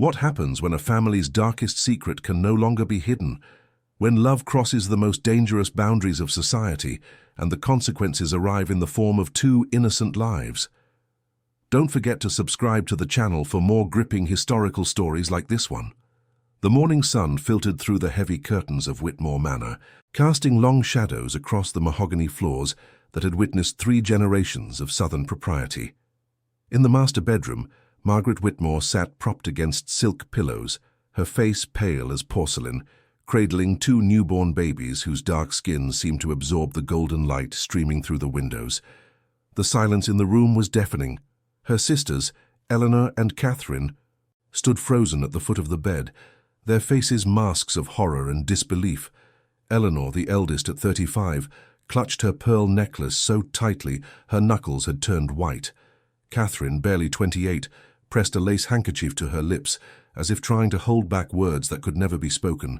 What happens when a family's darkest secret can no longer be hidden? When love crosses the most dangerous boundaries of society and the consequences arrive in the form of two innocent lives? Don't forget to subscribe to the channel for more gripping historical stories like this one. The morning sun filtered through the heavy curtains of Whitmore Manor, casting long shadows across the mahogany floors that had witnessed 3 generations of Southern propriety. In the master bedroom, Margaret Whitmore sat propped against silk pillows, her face pale as porcelain, cradling 2 newborn babies whose dark skins seemed to absorb the golden light streaming through the windows. The silence in the room was deafening. Her sisters, Eleanor and Catherine, stood frozen at the foot of the bed, their faces masks of horror and disbelief. Eleanor, the eldest at 35, clutched her pearl necklace so tightly her knuckles had turned white. Catherine, barely 28, pressed a lace handkerchief to her lips, as if trying to hold back words that could never be spoken.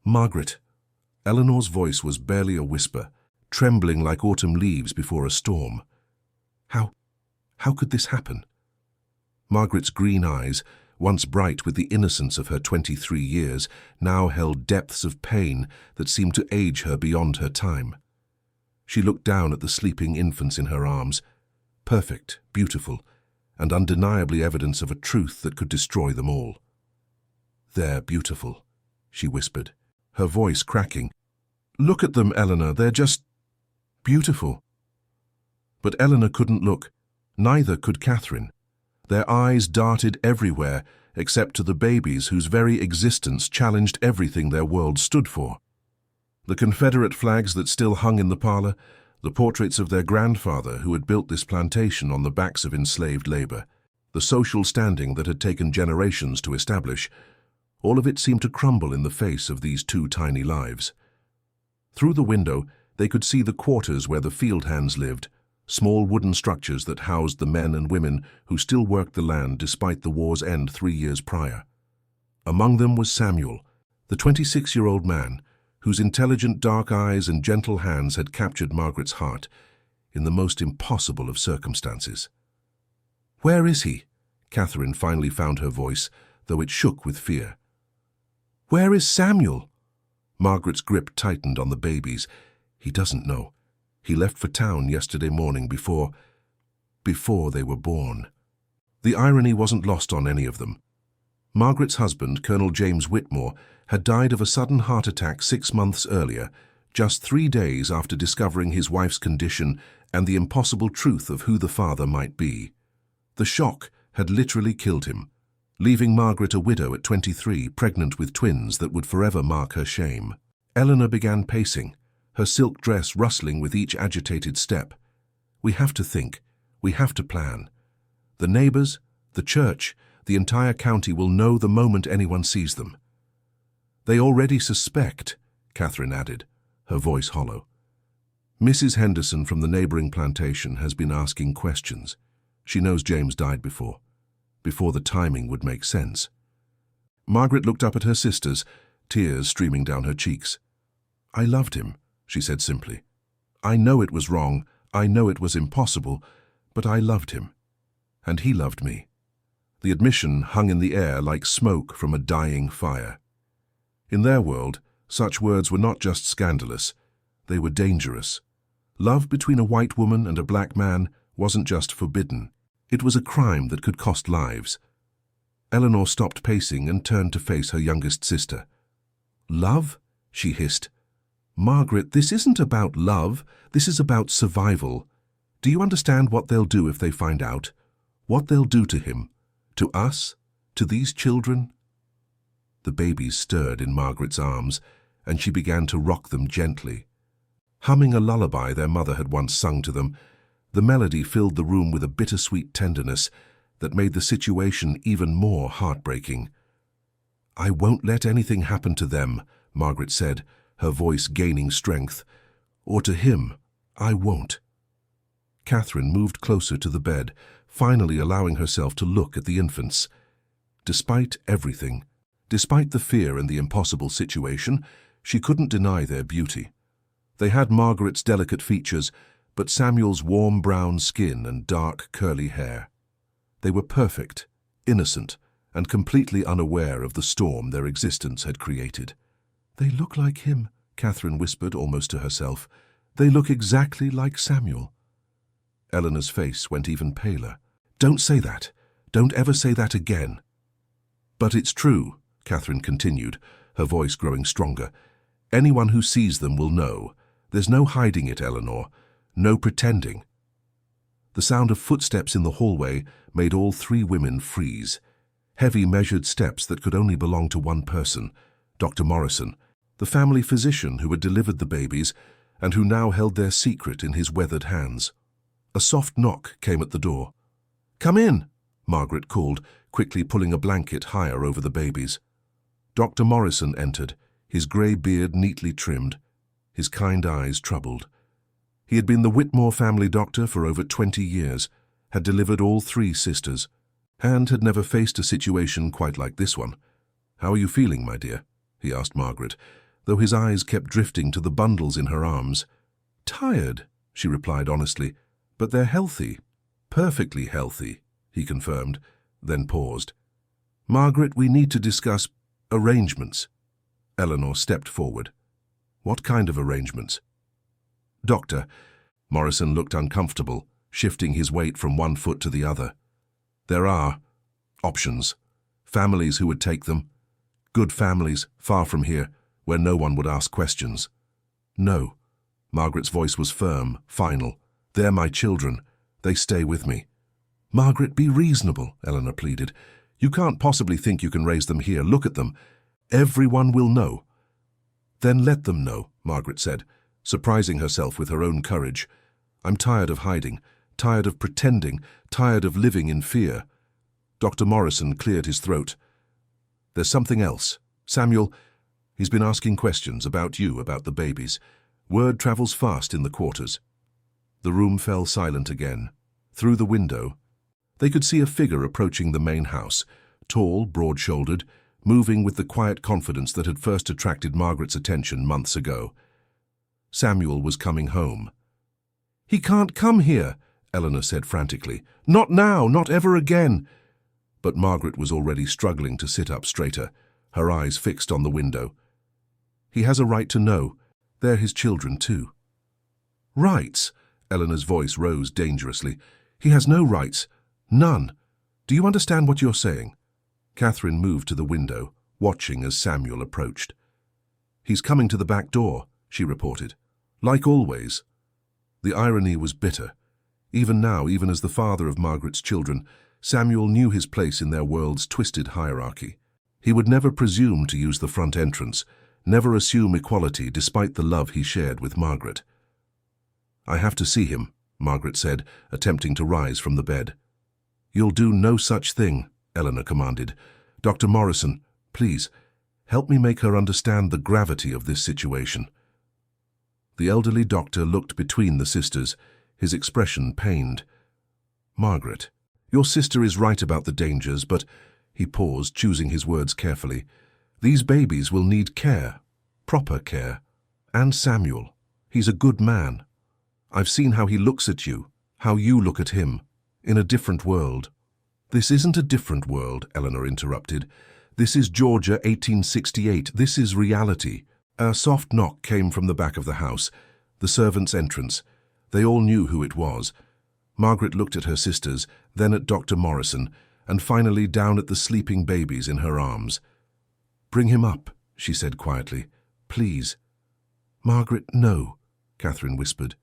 "Margaret." Eleanor's voice was barely a whisper, trembling like autumn leaves before a storm. How could this happen? Margaret's green eyes, once bright with the innocence of her 23 years, now held depths of pain that seemed to age her beyond her time. She looked down at the sleeping infants in her arms, perfect, beautiful, and undeniably evidence of a truth that could destroy them all. "They're beautiful," she whispered, her voice cracking. "Look at them, Eleanor, they're just beautiful." But Eleanor couldn't look. Neither could Catherine. Their eyes darted everywhere except to the babies whose very existence challenged everything their world stood for. The Confederate flags that still hung in the parlor, the portraits of their grandfather who had built this plantation on the backs of enslaved labor, the social standing that had taken generations to establish, all of it seemed to crumble in the face of these 2 tiny lives. Through the window, they could see the quarters where the field hands lived, small wooden structures that housed the men and women who still worked the land despite the war's end 3 years prior. Among them was Samuel, the 26-year-old man, whose intelligent dark eyes and gentle hands had captured Margaret's heart in the most impossible of circumstances. "Where is he?" Catherine finally found her voice, though it shook with fear. "Where is Samuel?" Margaret's grip tightened on the babies. "He doesn't know. He left for town yesterday morning before they were born." The irony wasn't lost on any of them. Margaret's husband, Colonel James Whitmore, had died of a sudden heart attack 6 months earlier, just 3 days after discovering his wife's condition and the impossible truth of who the father might be. The shock had literally killed him, leaving Margaret a widow at 23, pregnant with twins that would forever mark her shame. Eleanor began pacing, her silk dress rustling with each agitated step. "We have to think. We have to plan. The neighbors, the church, the entire county will know the moment anyone sees them." "They already suspect," Catherine added, her voice hollow. "Mrs. Henderson from the neighboring plantation has been asking questions. She knows James died before the timing would make sense." Margaret looked up at her sisters, tears streaming down her cheeks. "I loved him," she said simply. "I know it was wrong, I know it was impossible, but I loved him. And he loved me." The admission hung in the air like smoke from a dying fire. In their world, such words were not just scandalous, they were dangerous. Love between a white woman and a black man wasn't just forbidden, it was a crime that could cost lives. Eleanor stopped pacing and turned to face her youngest sister. "Love?" she hissed. "Margaret, this isn't about love, this is about survival. Do you understand what they'll do if they find out? What they'll do to him? To us? To these children?" The babies stirred in Margaret's arms, and she began to rock them gently. Humming a lullaby their mother had once sung to them, the melody filled the room with a bittersweet tenderness that made the situation even more heartbreaking. "I won't let anything happen to them," Margaret said, her voice gaining strength. "Or to him. I won't." Catherine moved closer to the bed, finally allowing herself to look at the infants. Despite everything, despite the fear and the impossible situation, she couldn't deny their beauty. They had Margaret's delicate features, but Samuel's warm brown skin and dark curly hair. They were perfect, innocent, and completely unaware of the storm their existence had created. "They look like him," Catherine whispered almost to herself. "They look exactly like Samuel." Eleanor's face went even paler. "Don't say that. Don't ever say that again." "But it's true," Catherine continued, her voice growing stronger. "Anyone who sees them will know. There's no hiding it, Eleanor. No pretending." The sound of footsteps in the hallway made all three women freeze. Heavy, measured steps that could only belong to one person, Dr. Morrison, the family physician who had delivered the babies and who now held their secret in his weathered hands. A soft knock came at the door. "Come in," Margaret called, quickly pulling a blanket higher over the babies. Dr. Morrison entered, his grey beard neatly trimmed, his kind eyes troubled. He had been the Whitmore family doctor for over 20 years, had delivered all three sisters, and had never faced a situation quite like this one. "How are you feeling, my dear?" he asked Margaret, though his eyes kept drifting to the bundles in her arms. "Tired," she replied honestly, "but they're healthy. Perfectly healthy," he confirmed, then paused. "Margaret, we need to discuss arrangements." Eleanor stepped forward. "What kind of arrangements?" "Doctor," Morrison looked uncomfortable, shifting his weight from one foot to the other. "There are options. Families who would take them. Good families, far from here, where no one would ask questions." "No." Margaret's voice was firm, final. "They're my children. They stay with me." "Margaret, be reasonable," Eleanor pleaded. "You can't possibly think you can raise them here. Look at them. Everyone will know." "Then let them know," Margaret said, surprising herself with her own courage. "I'm tired of hiding, tired of pretending, tired of living in fear." Dr. Morrison cleared his throat. "There's something else. Samuel, he's been asking questions about you, about the babies. Word travels fast in the quarters." The room fell silent again. Through the window, they could see a figure approaching the main house, tall, broad-shouldered, moving with the quiet confidence that had first attracted Margaret's attention months ago. Samuel was coming home. "He can't come here," Eleanor said frantically. "Not now, not ever again." But Margaret was already struggling to sit up straighter, her eyes fixed on the window. "He has a right to know. They're his children too." "Rights?" Eleanor's voice rose dangerously. "He has no rights. None. Do you understand what you're saying?" Catherine moved to the window, watching as Samuel approached. "He's coming to the back door," she reported. "Like always." The irony was bitter. Even now, even as the father of Margaret's children, Samuel knew his place in their world's twisted hierarchy. He would never presume to use the front entrance, never assume equality despite the love he shared with Margaret. "I have to see him," Margaret said, attempting to rise from the bed. "You'll do no such thing," Eleanor commanded. "Dr. Morrison, please, help me make her understand the gravity of this situation." The elderly doctor looked between the sisters, his expression pained. "Margaret, your sister is right about the dangers, but—" he paused, choosing his words carefully. "These babies will need care, proper care. And Samuel, he's a good man. I've seen how he looks at you, how you look at him, in a different world." "This isn't a different world," Eleanor interrupted. "This is Georgia, 1868. This is reality." A soft knock came from the back of the house, the servants' entrance. They all knew who it was. Margaret looked at her sisters, then at Dr. Morrison, and finally down at the sleeping babies in her arms. "Bring him up," she said quietly. "Please." "Margaret, no," Catherine whispered.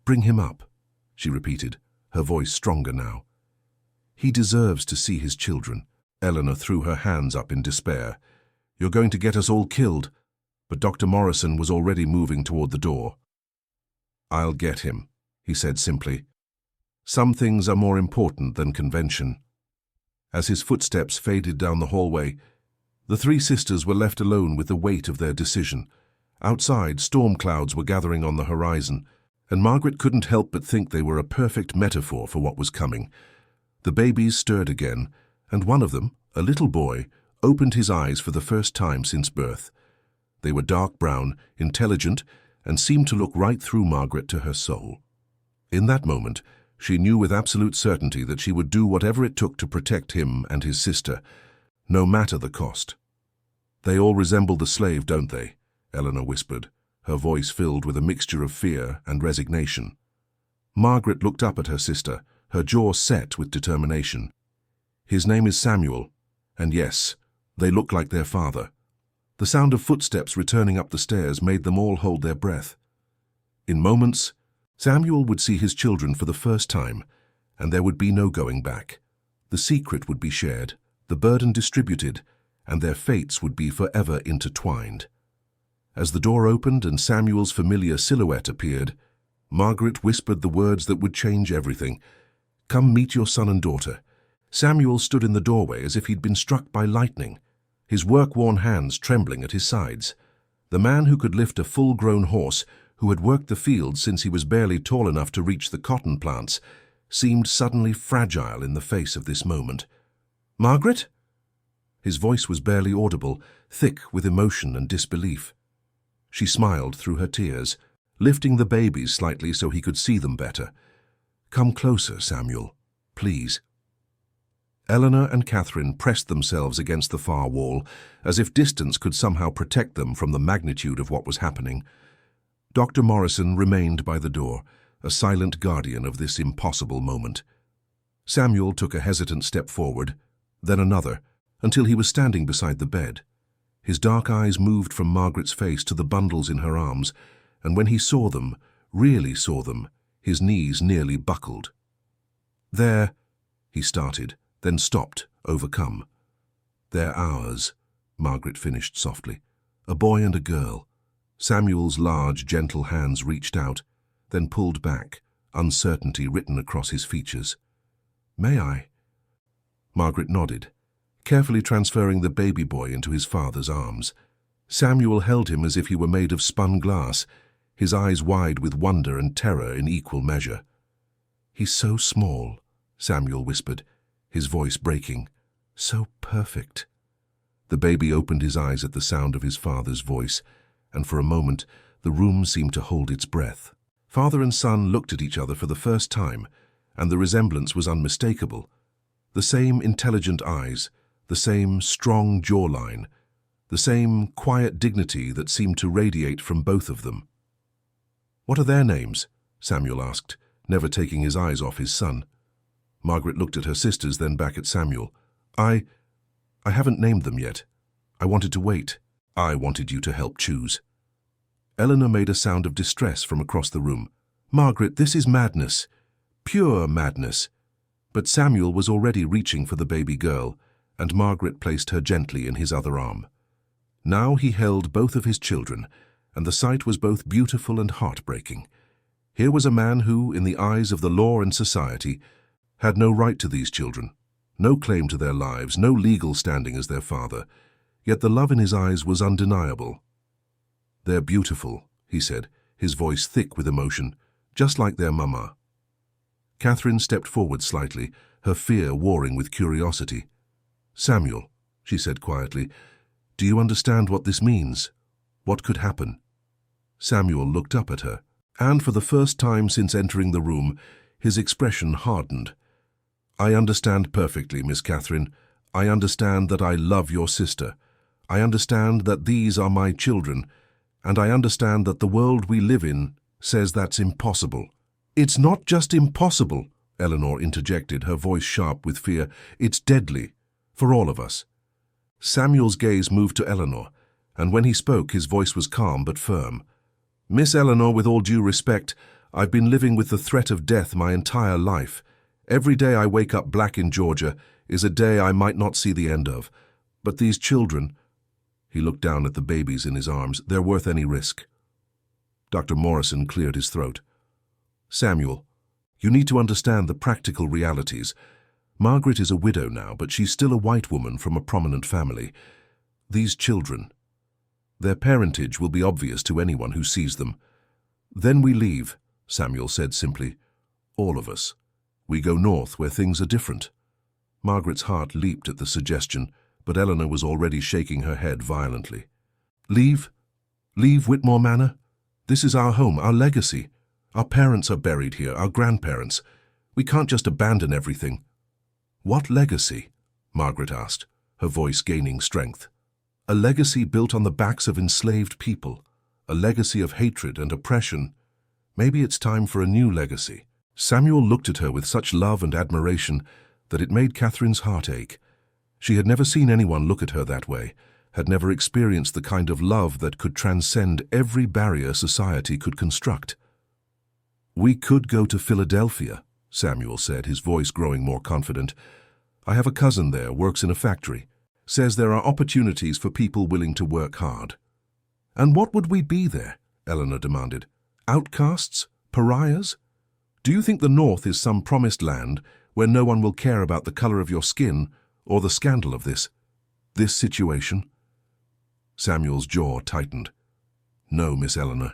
"Bring him up," she repeated, her voice stronger now. "He deserves to see his children." Eleanor threw her hands up in despair. "You're going to get us all killed." But Dr. Morrison was already moving toward the door. "I'll get him," he said simply. "Some things are more important than convention." As his footsteps faded down the hallway, the three sisters were left alone with the weight of their decision. Outside, storm clouds were gathering on the horizon, and Margaret couldn't help but think they were a perfect metaphor for what was coming. The babies stirred again, and one of them, a little boy, opened his eyes for the first time since birth. They were dark brown, intelligent, and seemed to look right through Margaret to her soul. In that moment, she knew with absolute certainty that she would do whatever it took to protect him and his sister, no matter the cost. They all resemble the slave, don't they? Eleanor whispered, her voice filled with a mixture of fear and resignation. Margaret looked up at her sister, her jaw set with determination. His name is Samuel, and yes, they look like their father. The sound of footsteps returning up the stairs made them all hold their breath. In moments, Samuel would see his children for the first time, and there would be no going back. The secret would be shared, the burden distributed, and their fates would be forever intertwined. As the door opened and Samuel's familiar silhouette appeared, Margaret whispered the words that would change everything. "Come meet your son and daughter." Samuel stood in the doorway as if he'd been struck by lightning, his work-worn hands trembling at his sides. The man who could lift a full-grown horse, who had worked the fields since he was barely tall enough to reach the cotton plants, seemed suddenly fragile in the face of this moment. "Margaret?" His voice was barely audible, thick with emotion and disbelief. She smiled through her tears, lifting the babies slightly so he could see them better. "Come closer, Samuel, please." Eleanor and Catherine pressed themselves against the far wall, as if distance could somehow protect them from the magnitude of what was happening. Dr. Morrison remained by the door, a silent guardian of this impossible moment. Samuel took a hesitant step forward, then another, until he was standing beside the bed. His dark eyes moved from Margaret's face to the bundles in her arms, and when he saw them, really saw them, his knees nearly buckled. "There," he started, then stopped, overcome. "They're ours," Margaret finished softly. "A boy and a girl." Samuel's large, gentle hands reached out, then pulled back, uncertainty written across his features. "May I?" Margaret nodded, carefully transferring the baby boy into his father's arms. Samuel held him as if he were made of spun glass, his eyes wide with wonder and terror in equal measure. "He's so small," Samuel whispered, his voice breaking. "So perfect." The baby opened his eyes at the sound of his father's voice, and for a moment the room seemed to hold its breath. Father and son looked at each other for the first time, and the resemblance was unmistakable. The same intelligent eyes, the same strong jawline, the same quiet dignity that seemed to radiate from both of them. "What are their names?" Samuel asked, never taking his eyes off his son. Margaret looked at her sisters, then back at Samuel. I haven't named them yet. I wanted to wait. I wanted you to help choose." Eleanor made a sound of distress from across the room. "Margaret, this is madness. Pure madness." But Samuel was already reaching for the baby girl, and Margaret placed her gently in his other arm. Now he held both of his children, and the sight was both beautiful and heartbreaking. Here was a man who, in the eyes of the law and society, had no right to these children, no claim to their lives, no legal standing as their father, yet the love in his eyes was undeniable. "They're beautiful," he said, his voice thick with emotion, "just like their mama." Catherine stepped forward slightly, her fear warring with curiosity. "Samuel," she said quietly, "do you understand what this means? What could happen?" Samuel looked up at her, and for the first time since entering the room, his expression hardened. "I understand perfectly, Miss Catherine. I understand that I love your sister. I understand that these are my children, and I understand that the world we live in says that's impossible." "It's not just impossible," Eleanor interjected, her voice sharp with fear. "It's deadly, for all of us." Samuel's gaze moved to Eleanor, and when he spoke, his voice was calm but firm. "Miss Eleanor, with all due respect, I've been living with the threat of death my entire life. Every day I wake up black in Georgia is a day I might not see the end of. But these children," he looked down at the babies in his arms, "they're worth any risk." Dr. Morrison cleared his throat. "Samuel, you need to understand the practical realities. Margaret is a widow now, but she's still a white woman from a prominent family. These children, their parentage will be obvious to anyone who sees them. Then we leave," Samuel said simply. "All of us. We go north where things are different." Margaret's heart leaped at the suggestion, but Eleanor was already shaking her head violently. "Leave? Leave Whitmore Manor? This is our home, our legacy. Our parents are buried here, our grandparents. We can't just abandon everything." "What legacy?" Margaret asked, her voice gaining strength. A legacy built on the backs of enslaved people, a legacy of hatred and oppression. Maybe it's time for a new legacy. Samuel looked at her with such love and admiration that it made Catherine's heart ache. She had never seen anyone look at her that way, had never experienced the kind of love that could transcend every barrier society could construct. "We could go to Philadelphia," Samuel said, his voice growing more confident. "I have a cousin there, works in a factory. Says there are opportunities for people willing to work hard." "And what would we be there?" Eleanor demanded. "Outcasts? Pariahs? Do you think the North is some promised land where no one will care about the color of your skin or the scandal of this situation?" Samuel's jaw tightened. "No, Miss Eleanor.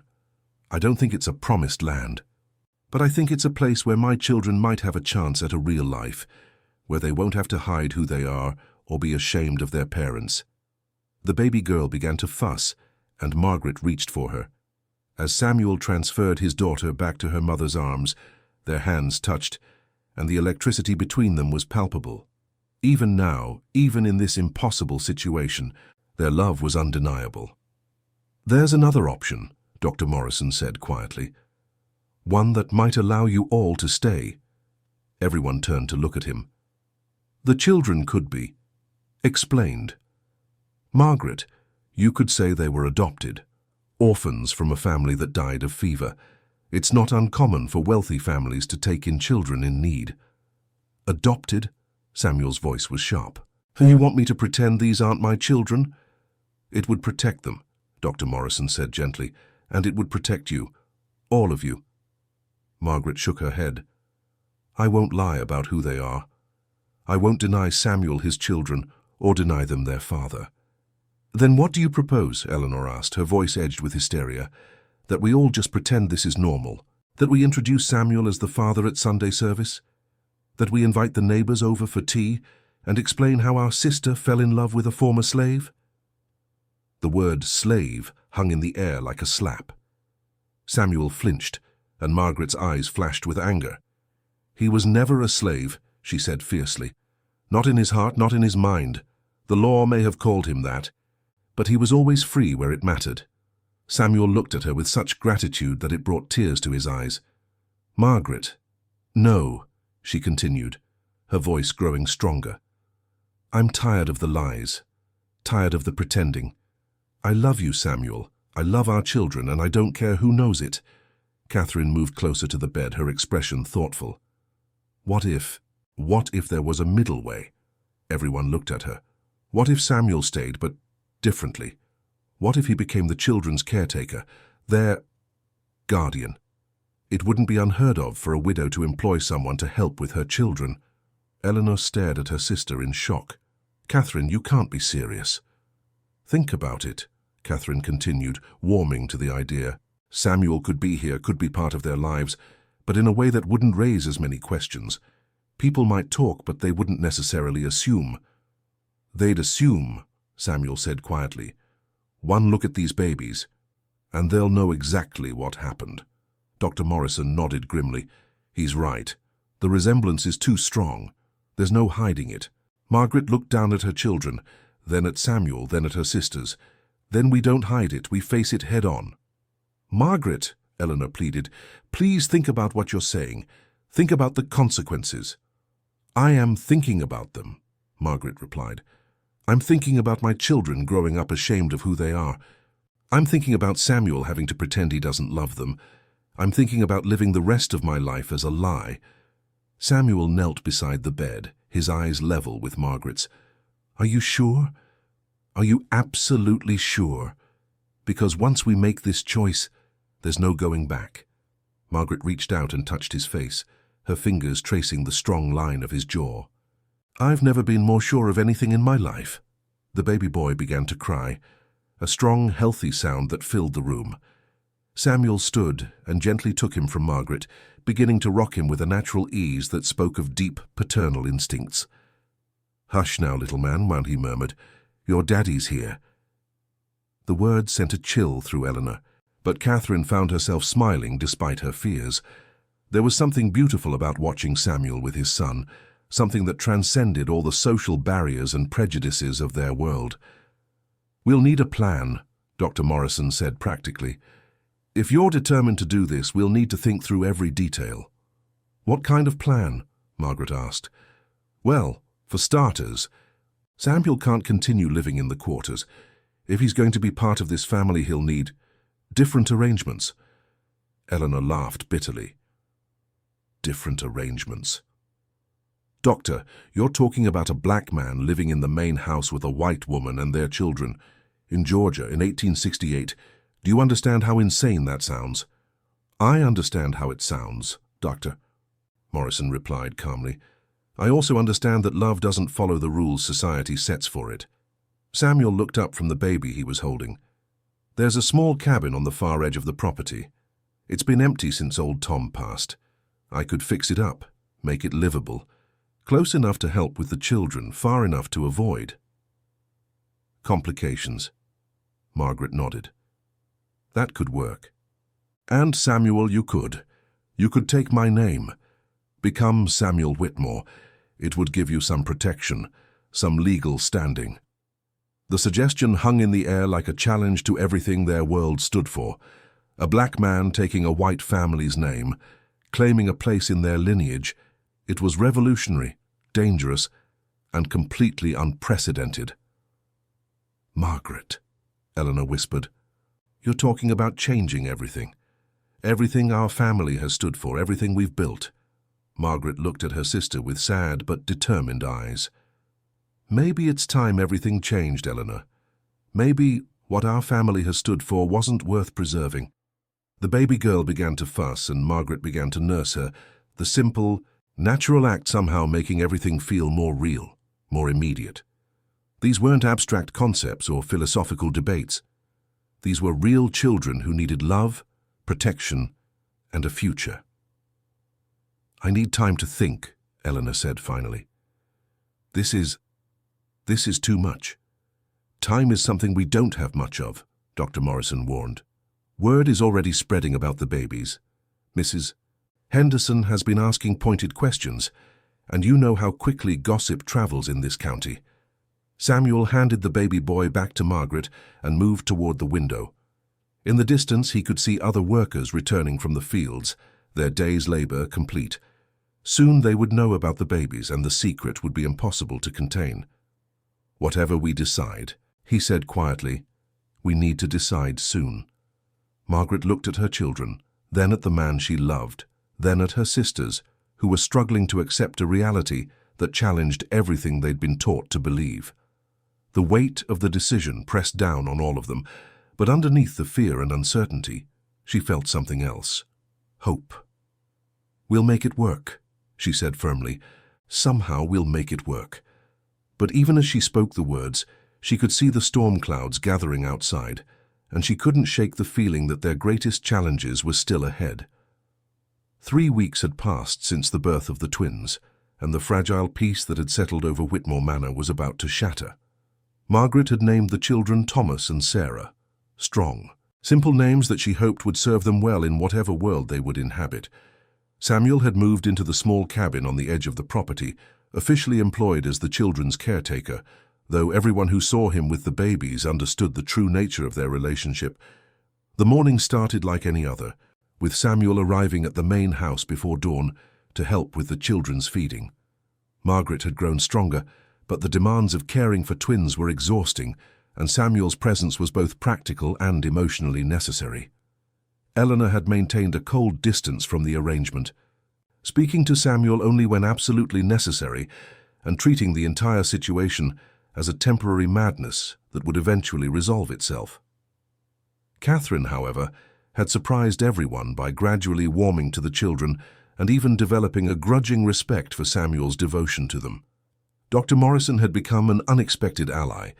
I don't think it's a promised land. But I think it's a place where my children might have a chance at a real life, where they won't have to hide who they are or be ashamed of their parents." The baby girl began to fuss, and Margaret reached for her. As Samuel transferred his daughter back to her mother's arms, their hands touched, and the electricity between them was palpable. Even now, even in this impossible situation, their love was undeniable. "There's another option," Dr. Morrison said quietly. "One that might allow you all to stay." Everyone turned to look at him. "The children could be explained. Margaret, you could say they were adopted, orphans from a family that died of fever. It's not uncommon for wealthy families to take in children in need." "Adopted?" Samuel's voice was sharp. "You want me to pretend these aren't my children?" "It would protect them," Dr. Morrison said gently, "and it would protect you, all of you." Margaret shook her head. "I won't lie about who they are. I won't deny Samuel his children or deny them their father." "Then what do you propose?" Eleanor asked, her voice edged with hysteria. "That we all just pretend this is normal? That we introduce Samuel as the father at Sunday service? That we invite the neighbors over for tea and explain how our sister fell in love with a former slave?" The word slave hung in the air like a slap. Samuel flinched, and Margaret's eyes flashed with anger. "He was never a slave," she said fiercely. "Not in his heart, not in his mind. The law may have called him that, but he was always free where it mattered." Samuel looked at her with such gratitude that it brought tears to his eyes. "Margaret, no," she continued, her voice growing stronger. "I'm tired of the lies, tired of the pretending. I love you, Samuel. I love our children, and I don't care who knows it." Catherine moved closer to the bed, her expression thoughtful. What if there was a middle way?" Everyone looked at her. What if Samuel stayed, but differently? What if he became the children's caretaker, their guardian? It wouldn't be unheard of for a widow to employ someone to help with her children. Eleanor stared at her sister in shock. "Catherine, you can't be serious." "Think about it," Catherine continued, warming to the idea. "Samuel could be here, could be part of their lives, but in a way that wouldn't raise as many questions. People might talk, but they wouldn't necessarily assume." "They'd assume," Samuel said quietly. "One look at these babies, and they'll know exactly what happened." Dr. Morrison nodded grimly. "He's right. The resemblance is too strong. There's no hiding it." Margaret looked down at her children, then at Samuel, then at her sisters. "Then we don't hide it, we face it head on." "Margaret," Eleanor pleaded, "please think about what you're saying. Think about the consequences." "I am thinking about them," Margaret replied. "I'm thinking about my children growing up ashamed of who they are. I'm thinking about Samuel having to pretend he doesn't love them. I'm thinking about living the rest of my life as a lie." Samuel knelt beside the bed, his eyes level with Margaret's. "Are you sure? Are you absolutely sure? Because once we make this choice, there's no going back." Margaret reached out and touched his face, her fingers tracing the strong line of his jaw. "I've never been more sure of anything in my life." The baby boy began to cry, a strong, healthy sound that filled the room. Samuel stood and gently took him from Margaret, beginning to rock him with a natural ease that spoke of deep paternal instincts. "Hush now, little man," he murmured. "Your daddy's here." The word sent a chill through Eleanor, but Catherine found herself smiling despite her fears. There was something beautiful about watching Samuel with his son, something that transcended all the social barriers and prejudices of their world. "We'll need a plan," Dr. Morrison said practically. "If you're determined to do this, we'll need to think through every detail." "What kind of plan?" Margaret asked. "Well, for starters, Samuel can't continue living in the quarters. If he's going to be part of this family, he'll need different arrangements." Eleanor laughed bitterly. "Different arrangements? Doctor, you're talking about a black man living in the main house with a white woman and their children in Georgia in 1868. Do you understand how insane that sounds?" "I understand how it sounds, Doctor," Morrison replied calmly. "I also understand that love doesn't follow the rules society sets for it." Samuel looked up from the baby he was holding. "There's a small cabin on the far edge of the property. It's been empty since old Tom passed. I could fix it up, make it livable, close enough to help with the children, far enough to avoid complications." Margaret nodded. "That could work. And Samuel, you could. You could take my name. Become Samuel Whitmore. It would give you some protection, some legal standing." The suggestion hung in the air like a challenge to everything their world stood for. A black man taking a white family's name, claiming a place in their lineage. It was revolutionary, dangerous, and completely unprecedented. "Margaret," Eleanor whispered, "you're talking about changing everything. Everything our family has stood for, everything we've built." Margaret looked at her sister with sad but determined eyes. "Maybe it's time everything changed, Eleanor. Maybe what our family has stood for wasn't worth preserving." The baby girl began to fuss, and Margaret began to nurse her, the simple, natural act somehow making everything feel more real, more immediate. These weren't abstract concepts or philosophical debates. These were real children who needed love, protection, and a future. "I need time to think," Eleanor said finally. This is too much. Time is something we don't have much of," Dr. Morrison warned. "Word is already spreading about the babies. Mrs. Henderson has been asking pointed questions, and you know how quickly gossip travels in this county." Samuel handed the baby boy back to Margaret and moved toward the window. In the distance, he could see other workers returning from the fields, their day's labor complete. Soon they would know about the babies, and the secret would be impossible to contain. "Whatever we decide," he said quietly, "we need to decide soon." Margaret looked at her children, then at the man she loved, then at her sisters, who were struggling to accept a reality that challenged everything they'd been taught to believe. The weight of the decision pressed down on all of them, but underneath the fear and uncertainty, she felt something else. Hope. "We'll make it work," she said firmly. "Somehow we'll make it work." But even as she spoke the words, she could see the storm clouds gathering outside, and she couldn't shake the feeling that their greatest challenges were still ahead. 3 weeks had passed since the birth of the twins, and the fragile peace that had settled over Whitmore Manor was about to shatter. Margaret had named the children Thomas and Sarah. Strong, simple names that she hoped would serve them well in whatever world they would inhabit. Samuel had moved into the small cabin on the edge of the property, officially employed as the children's caretaker, though everyone who saw him with the babies understood the true nature of their relationship. The morning started like any other, with Samuel arriving at the main house before dawn to help with the children's feeding. Margaret had grown stronger, but the demands of caring for twins were exhausting, and Samuel's presence was both practical and emotionally necessary. Eleanor had maintained a cold distance from the arrangement, speaking to Samuel only when absolutely necessary, and treating the entire situation as a temporary madness that would eventually resolve itself. Catherine, however, had surprised everyone by gradually warming to the children and even developing a grudging respect for Samuel's devotion to them. Dr. Morrison had become an unexpected ally,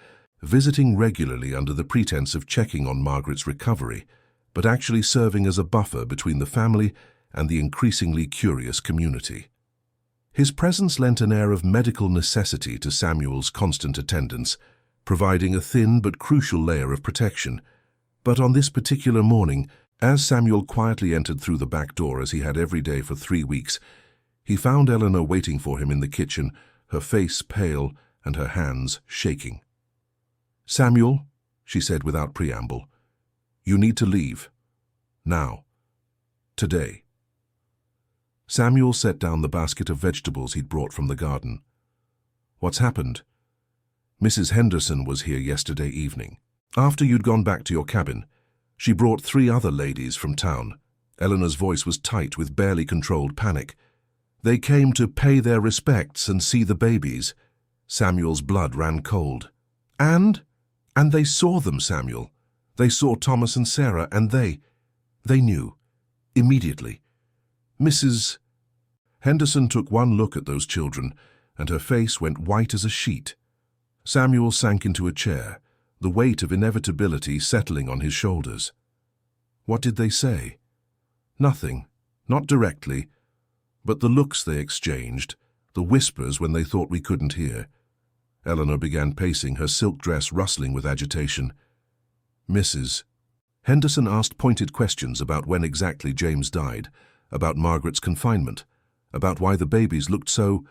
visiting regularly under the pretense of checking on Margaret's recovery, but actually serving as a buffer between the family and the increasingly curious community. His presence lent an air of medical necessity to Samuel's constant attendance, providing a thin but crucial layer of protection. But on this particular morning, as Samuel quietly entered through the back door as he had every day for 3 weeks, He found Eleanor waiting for him in the kitchen, her face pale and her hands shaking. "Samuel," she said without preamble, "you need to leave. Now. Today." Samuel set down the basket of vegetables he'd brought from the garden. "What's happened?" "Mrs. Henderson was here yesterday evening. After you'd gone back to your cabin, she brought 3 other ladies from town." Eleanor's voice was tight with barely controlled panic. "They came to pay their respects and see the babies." Samuel's blood ran cold. And they saw them, Samuel. They saw Thomas and Sarah, and they knew. Immediately. Mrs. Henderson took one look at those children, and her face went white as a sheet. Samuel sank into a chair, the weight of inevitability settling on his shoulders. What did they say? Nothing, not directly, but the looks they exchanged, the whispers when they thought we couldn't hear. Eleanor began pacing, her silk dress rustling with agitation. "Mrs. Henderson asked pointed questions about when exactly James died, about Margaret's confinement, about why the babies looked so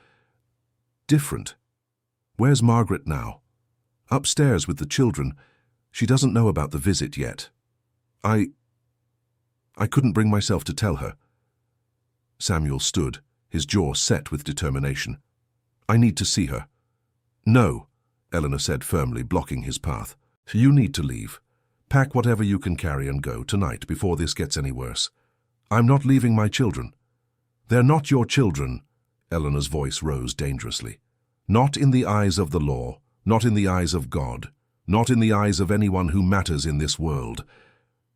different. Where's Margaret now? Upstairs with the children. She doesn't know about the visit yet. I couldn't bring myself to tell her." Samuel stood, his jaw set with determination. "I need to see her." "No," Eleanor said firmly, blocking his path. "You need to leave. Pack whatever you can carry and go tonight before this gets any worse. I'm not leaving my children." "They're not your children," Eleanor's voice rose dangerously. "Not in the eyes of the law, not in the eyes of God, not in the eyes of anyone who matters in this world."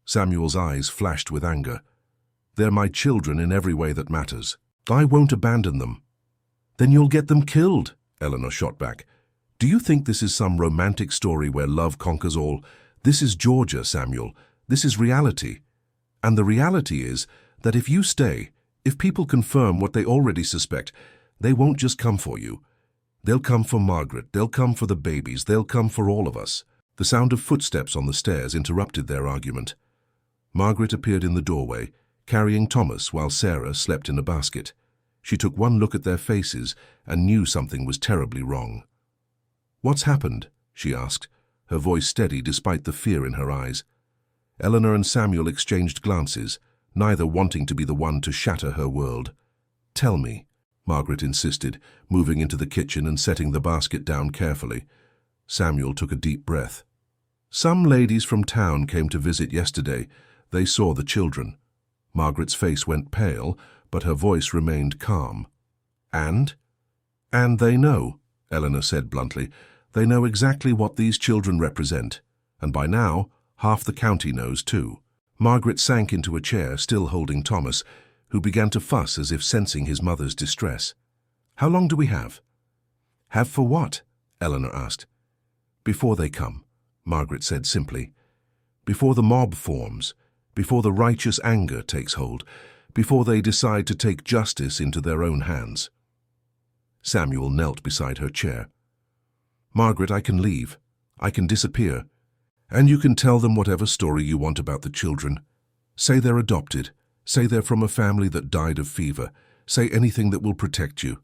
Samuel's eyes flashed with anger. "They're my children in every way that matters. I won't abandon them." "Then you'll get them killed," Eleanor shot back. "Do you think this is some romantic story where love conquers all? This is Georgia, Samuel. This is reality. And the reality is that if you stay, if people confirm what they already suspect, they won't just come for you. They'll come for Margaret, they'll come for the babies, they'll come for all of us." The sound of footsteps on the stairs interrupted their argument. Margaret appeared in the doorway, carrying Thomas while Sarah slept in a basket. She took one look at their faces and knew something was terribly wrong. "What's happened?" she asked, her voice steady despite the fear in her eyes. Eleanor and Samuel exchanged glances, neither wanting to be the one to shatter her world. "Tell me," Margaret insisted, moving into the kitchen and setting the basket down carefully. Samuel took a deep breath. "Some ladies from town came to visit yesterday. They saw the children." Margaret's face went pale, but her voice remained calm. "And they know," Eleanor said bluntly. "They know exactly what these children represent. And by now, half the county knows too." Margaret sank into a chair, still holding Thomas, who began to fuss as if sensing his mother's distress. "How long do we have?" "Have for what?" Eleanor asked. "Before they come," Margaret said simply. "Before the mob forms, before the righteous anger takes hold, before they decide to take justice into their own hands." Samuel knelt beside her chair. "Margaret, I can leave. I can disappear. And you can tell them whatever story you want about the children. Say they're adopted. Say they're from a family that died of fever. Say anything that will protect you."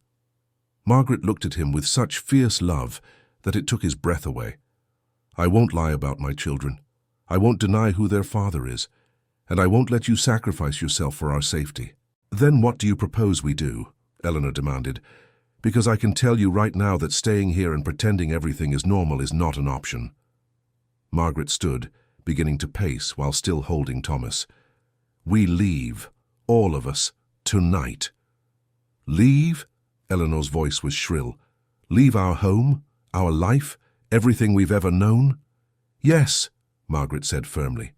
Margaret looked at him with such fierce love that it took his breath away. "I won't lie about my children. I won't deny who their father is. And I won't let you sacrifice yourself for our safety." "Then what do you propose we do?" Eleanor demanded. "Because I can tell you right now that staying here and pretending everything is normal is not an option." Margaret stood, beginning to pace while still holding Thomas. "We leave, all of us, tonight." "Leave?" Eleanor's voice was shrill. "Leave our home, our life, everything we've ever known?" "Yes," Margaret said firmly.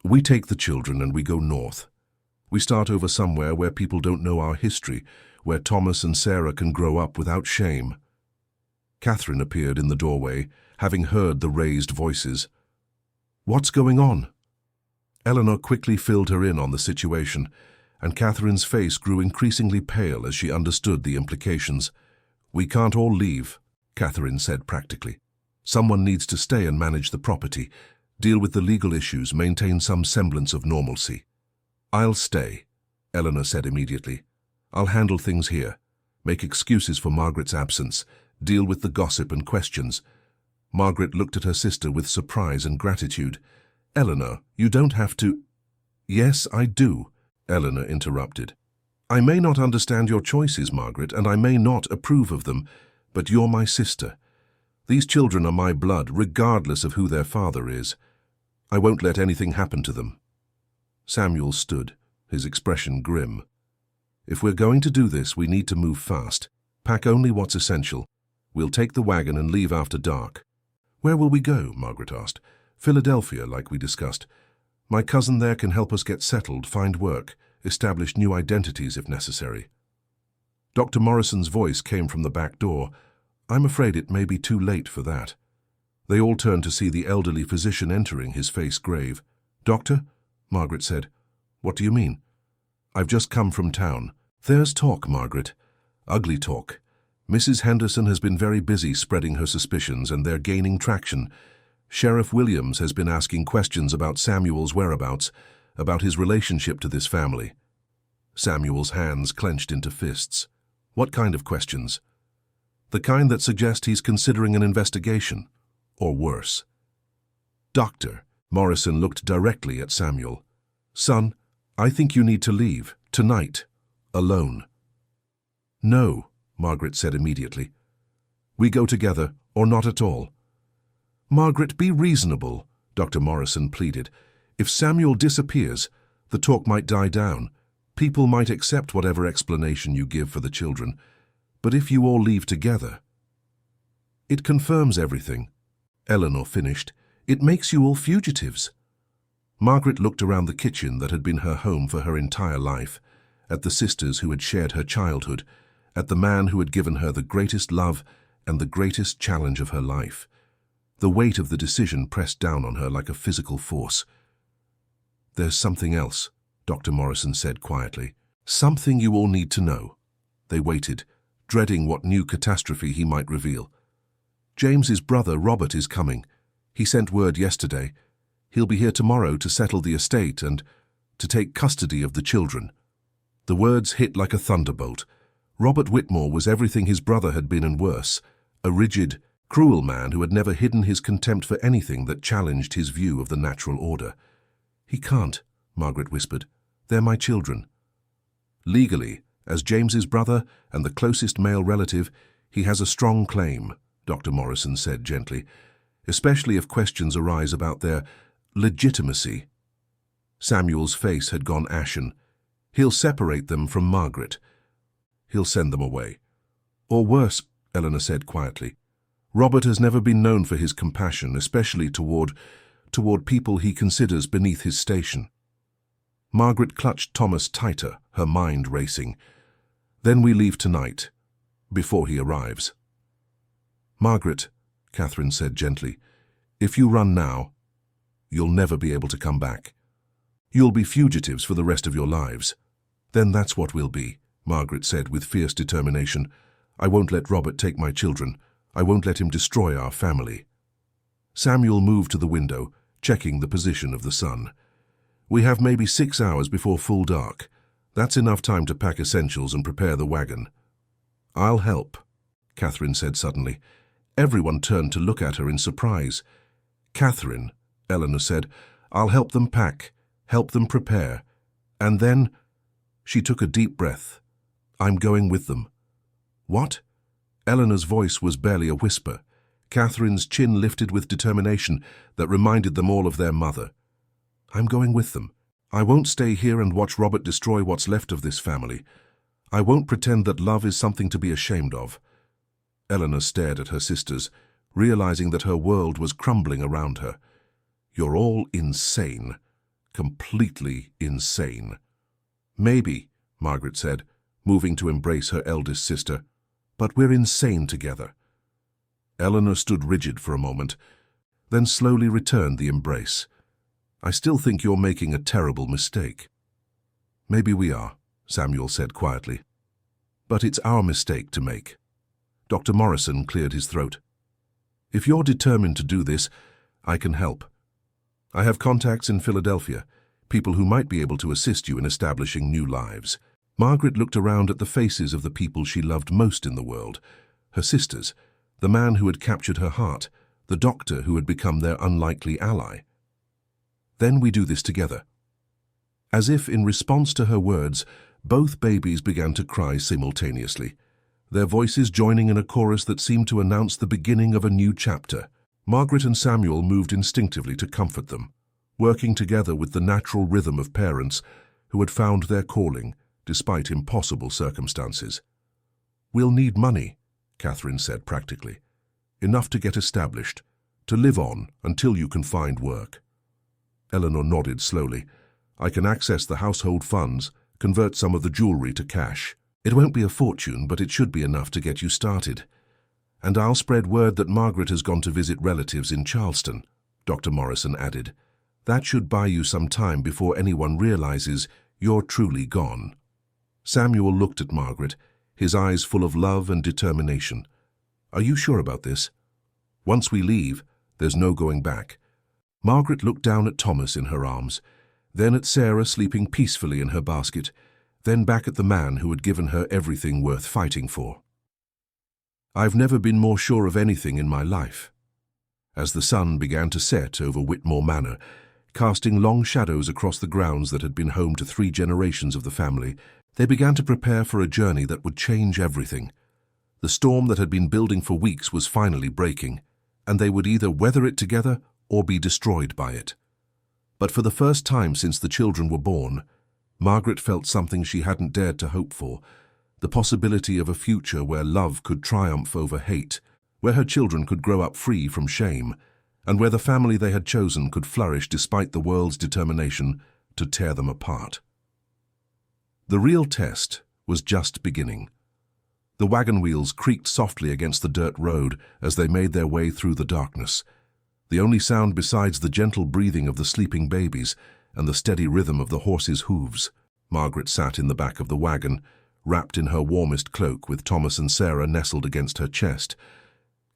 "We take the children and we go north. We start over somewhere where people don't know our history, where Thomas and Sarah can grow up without shame." Catherine appeared in the doorway, having heard the raised voices. "What's going on?" Eleanor quickly filled her in on the situation, and Catherine's face grew increasingly pale as she understood the implications. "We can't all leave," Catherine said practically. "Someone needs to stay and manage the property, deal with the legal issues, maintain some semblance of normalcy." "I'll stay," Eleanor said immediately. I'll handle things here. Make excuses for Margaret's absence. Deal with the gossip and questions. Margaret looked at her sister with surprise and gratitude. Eleanor, you don't have to— Yes, I do, Eleanor interrupted. I may not understand your choices, Margaret, and I may not approve of them, but you're my sister. These children are my blood, regardless of who their father is. I won't let anything happen to them. Samuel stood, his expression grim. If we're going to do this, we need to move fast. Pack only what's essential. We'll take the wagon and leave after dark. Where will we go? Margaret asked. Philadelphia, like we discussed. My cousin there can help us get settled, find work, establish new identities if necessary. Dr. Morrison's voice came from the back door. I'm afraid it may be too late for that. They all turned to see the elderly physician entering, his face grave. Doctor? Margaret said. What do you mean? I've just come from town. There's talk, Margaret. Ugly talk. Mrs. Henderson has been very busy spreading her suspicions, and they're gaining traction. Sheriff Williams has been asking questions about Samuel's whereabouts, about his relationship to this family. Samuel's hands clenched into fists. What kind of questions? The kind that suggest he's considering an investigation, or worse. Doctor, Morrison looked directly at Samuel. Son, I think you need to leave, tonight, alone. No, Margaret said immediately. We go together, or not at all. Margaret, be reasonable, Dr. Morrison pleaded. If Samuel disappears, the talk might die down. People might accept whatever explanation you give for the children. But if you all leave together— It confirms everything, Eleanor finished. It makes you all fugitives. Margaret looked around the kitchen that had been her home for her entire life, at the sisters who had shared her childhood, at the man who had given her the greatest love and the greatest challenge of her life. The weight of the decision pressed down on her like a physical force. There's something else, Dr. Morrison said quietly. Something you all need to know. They waited, dreading what new catastrophe he might reveal. James's brother, Robert, is coming. He sent word yesterday. He'll be here tomorrow to settle the estate and to take custody of the children. The words hit like a thunderbolt. Robert Whitmore was everything his brother had been and worse, a rigid, cruel man who had never hidden his contempt for anything that challenged his view of the natural order. He can't, Margaret whispered. They're my children. Legally, as James's brother and the closest male relative, he has a strong claim, Dr. Morrison said gently, especially if questions arise about their legitimacy. Samuel's face had gone ashen. He'll separate them from Margaret. He'll send them away. Or worse, Eleanor said quietly. Robert has never been known for his compassion, especially toward people he considers beneath his station. Margaret clutched Thomas tighter, her mind racing. Then we leave tonight, before he arrives. Margaret, Catherine said gently, if you run now, you'll never be able to come back. You'll be fugitives for the rest of your lives. Then that's what we'll be, Margaret said with fierce determination. I won't let Robert take my children. I won't let him destroy our family. Samuel moved to the window, checking the position of the sun. We have maybe 6 hours before full dark. That's enough time to pack essentials and prepare the wagon. I'll help, Catherine said suddenly. Everyone turned to look at her in surprise. Catherine, Eleanor said, I'll help them pack, help them prepare. And then, she took a deep breath. I'm going with them. What? Eleanor's voice was barely a whisper. Catherine's chin lifted with determination that reminded them all of their mother. I'm going with them. I won't stay here and watch Robert destroy what's left of this family. I won't pretend that love is something to be ashamed of. Eleanor stared at her sisters, realizing that her world was crumbling around her. You're all insane. Completely insane. Maybe, Margaret said, moving to embrace her eldest sister, but we're insane together. Eleanor stood rigid for a moment, then slowly returned the embrace. I still think you're making a terrible mistake. Maybe we are, Samuel said quietly. But it's our mistake to make. Dr. Morrison cleared his throat. If you're determined to do this, I can help. I have contacts in Philadelphia, people who might be able to assist you in establishing new lives. Margaret looked around at the faces of the people she loved most in the world, her sisters, the man who had captured her heart, the doctor who had become their unlikely ally. "Then we do this together." As if in response to her words, both babies began to cry simultaneously, their voices joining in a chorus that seemed to announce the beginning of a new chapter. Margaret and Samuel moved instinctively to comfort them, working together with the natural rhythm of parents who had found their calling despite impossible circumstances. "We'll need money," Catherine said practically. "Enough to get established, to live on until you can find work." Eleanor nodded slowly. "I can access the household funds, convert some of the jewelry to cash. It won't be a fortune, but it should be enough to get you started. And I'll spread word that Margaret has gone to visit relatives in Charleston," Dr. Morrison added. "That should buy you some time before anyone realizes you're truly gone." Samuel looked at Margaret, his eyes full of love and determination. "Are you sure about this? Once we leave, there's no going back." Margaret looked down at Thomas in her arms, then at Sarah sleeping peacefully in her basket, then back at the man who had given her everything worth fighting for. "I've never been more sure of anything in my life." As the sun began to set over Whitmore Manor, casting long shadows across the grounds that had been home to 3 generations of the family, they began to prepare for a journey that would change everything. The storm that had been building for weeks was finally breaking, and they would either weather it together or be destroyed by it. But for the first time since the children were born, Margaret felt something she hadn't dared to hope for, the possibility of a future where love could triumph over hate, where her children could grow up free from shame, and where the family they had chosen could flourish despite the world's determination to tear them apart. The real test was just beginning. The wagon wheels creaked softly against the dirt road as they made their way through the darkness. The only sound besides the gentle breathing of the sleeping babies and the steady rhythm of the horses' hooves. Margaret sat in the back of the wagon, wrapped in her warmest cloak with Thomas and Sarah nestled against her chest.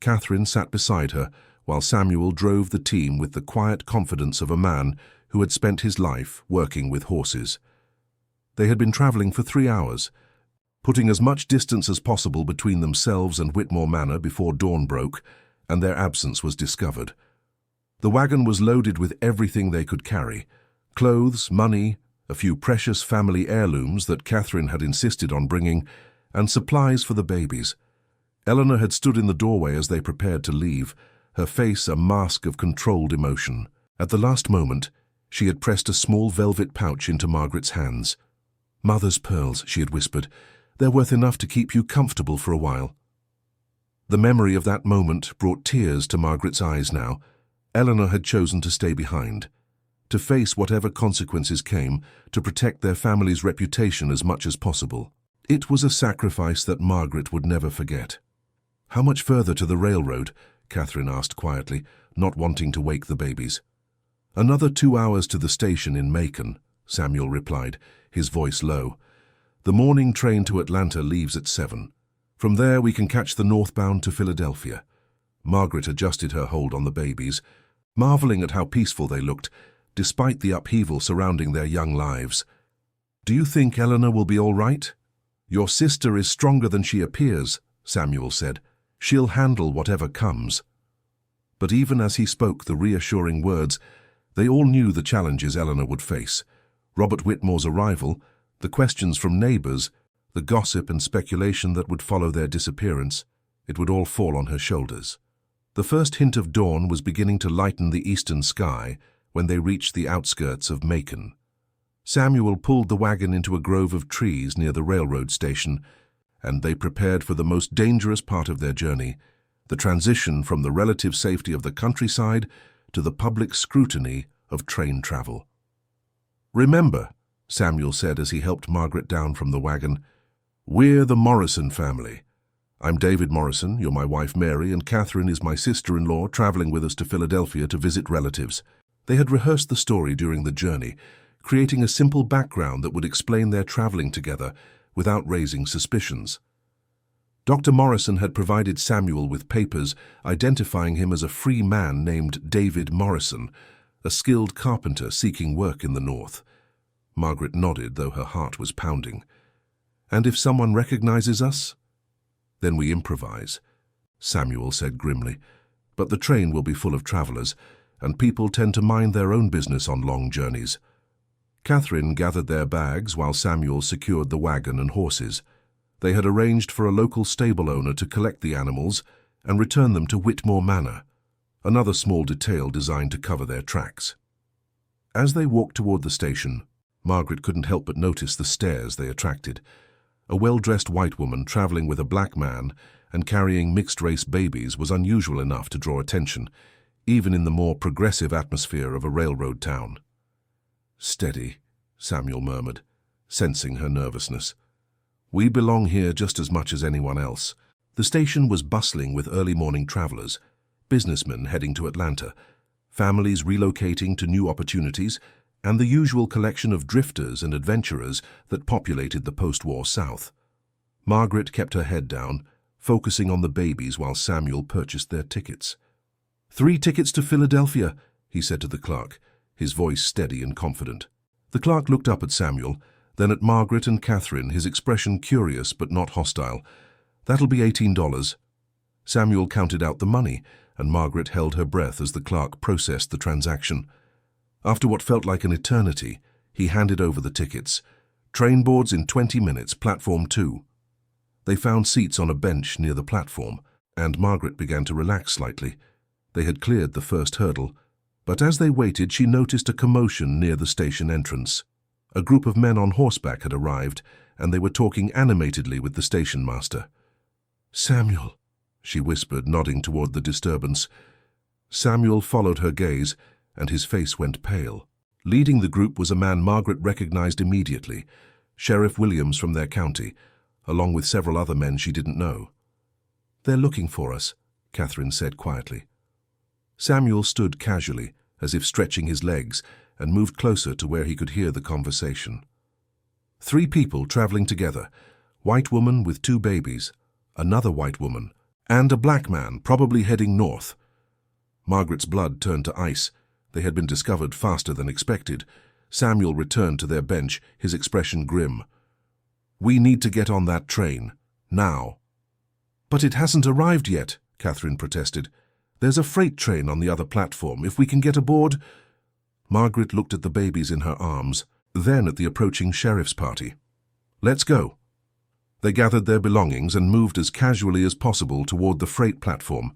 Catherine sat beside her, while Samuel drove the team with the quiet confidence of a man who had spent his life working with horses. They had been traveling for 3 hours, putting as much distance as possible between themselves and Whitmore Manor before dawn broke, and their absence was discovered. The wagon was loaded with everything they could carry: clothes, money, a few precious family heirlooms that Catherine had insisted on bringing, and supplies for the babies. Eleanor had stood in the doorway as they prepared to leave, her face a mask of controlled emotion. At the last moment, she had pressed a small velvet pouch into Margaret's hands. "Mother's pearls," she had whispered. "They're worth enough to keep you comfortable for a while." The memory of that moment brought tears to Margaret's eyes now. Eleanor had chosen to stay behind, to face whatever consequences came, to protect their family's reputation as much as possible. It was a sacrifice that Margaret would never forget. "How much further to the railroad?" Catherine asked quietly, not wanting to wake the babies. "Another 2 hours to the station in Macon," Samuel replied, his voice low. "The morning train to Atlanta leaves at 7. From there we can catch the northbound to Philadelphia." Margaret adjusted her hold on the babies, marveling at how peaceful they looked, despite the upheaval surrounding their young lives. "Do you think Eleanor will be all right?" "Your sister is stronger than she appears," Samuel said. "She'll handle whatever comes." But even as he spoke the reassuring words, they all knew the challenges Eleanor would face. Robert Whitmore's arrival, the questions from neighbors, the gossip and speculation that would follow their disappearance, it would all fall on her shoulders. The first hint of dawn was beginning to lighten the eastern sky when they reached the outskirts of Macon. Samuel pulled the wagon into a grove of trees near the railroad station, and they prepared for the most dangerous part of their journey, the transition from the relative safety of the countryside to the public scrutiny of train travel. "Remember," Samuel said as he helped Margaret down from the wagon, "we're the Morrison family. I'm David Morrison, you're my wife Mary, and Catherine is my sister-in-law traveling with us to Philadelphia to visit relatives." They had rehearsed the story during the journey, creating a simple background that would explain their traveling together without raising suspicions. Dr. Morrison had provided Samuel with papers identifying him as a free man named David Morrison, a skilled carpenter seeking work in the north. Margaret nodded, though her heart was pounding. And if someone recognizes us? Then we improvise, Samuel said grimly. But the train will be full of travelers, and people tend to mind their own business on long journeys. Catherine gathered their bags while Samuel secured the wagon and horses. They had arranged for a local stable owner to collect the animals and return them to Whitmore Manor, another small detail designed to cover their tracks. As they walked toward the station, Margaret couldn't help but notice the stares they attracted. A well-dressed white woman traveling with a black man and carrying mixed-race babies was unusual enough to draw attention, even in the more progressive atmosphere of a railroad town. "Steady," Samuel murmured, sensing her nervousness. "We belong here just as much as anyone else." The station was bustling with early morning travelers, businessmen heading to Atlanta, families relocating to new opportunities, and the usual collection of drifters and adventurers that populated the post-war South. Margaret kept her head down, focusing on the babies while Samuel purchased their tickets. "3 tickets to Philadelphia," he said to the clerk, his voice steady and confident. The clerk looked up at Samuel, then at Margaret and Catherine, his expression curious but not hostile. "That'll be $18. Samuel counted out the money, and Margaret held her breath as the clerk processed the transaction. After what felt like an eternity, he handed over the tickets. "Train boards in 20 minutes, platform 2. They found seats on a bench near the platform, and Margaret began to relax slightly. They had cleared the first hurdle, but as they waited, she noticed a commotion near the station entrance. A group of men on horseback had arrived, and they were talking animatedly with the station master. "Samuel," she whispered, nodding toward the disturbance. Samuel followed her gaze, and his face went pale. Leading the group was a man Margaret recognized immediately, Sheriff Williams from their county, along with several other men she didn't know. "They're looking for us," Catherine said quietly. Samuel stood casually, as if stretching his legs, and moved closer to where he could hear the conversation. 3 people traveling together, white woman with 2 babies, another white woman, and a black man, probably heading north. Margaret's blood turned to ice. They had been discovered faster than expected. Samuel returned to their bench, his expression grim. "We need to get on that train, now." "But it hasn't arrived yet," Catherine protested. "There's a freight train on the other platform. If we can get aboard—" Margaret looked at the babies in her arms, then at the approaching sheriff's party. "Let's go." They gathered their belongings and moved as casually as possible toward the freight platform.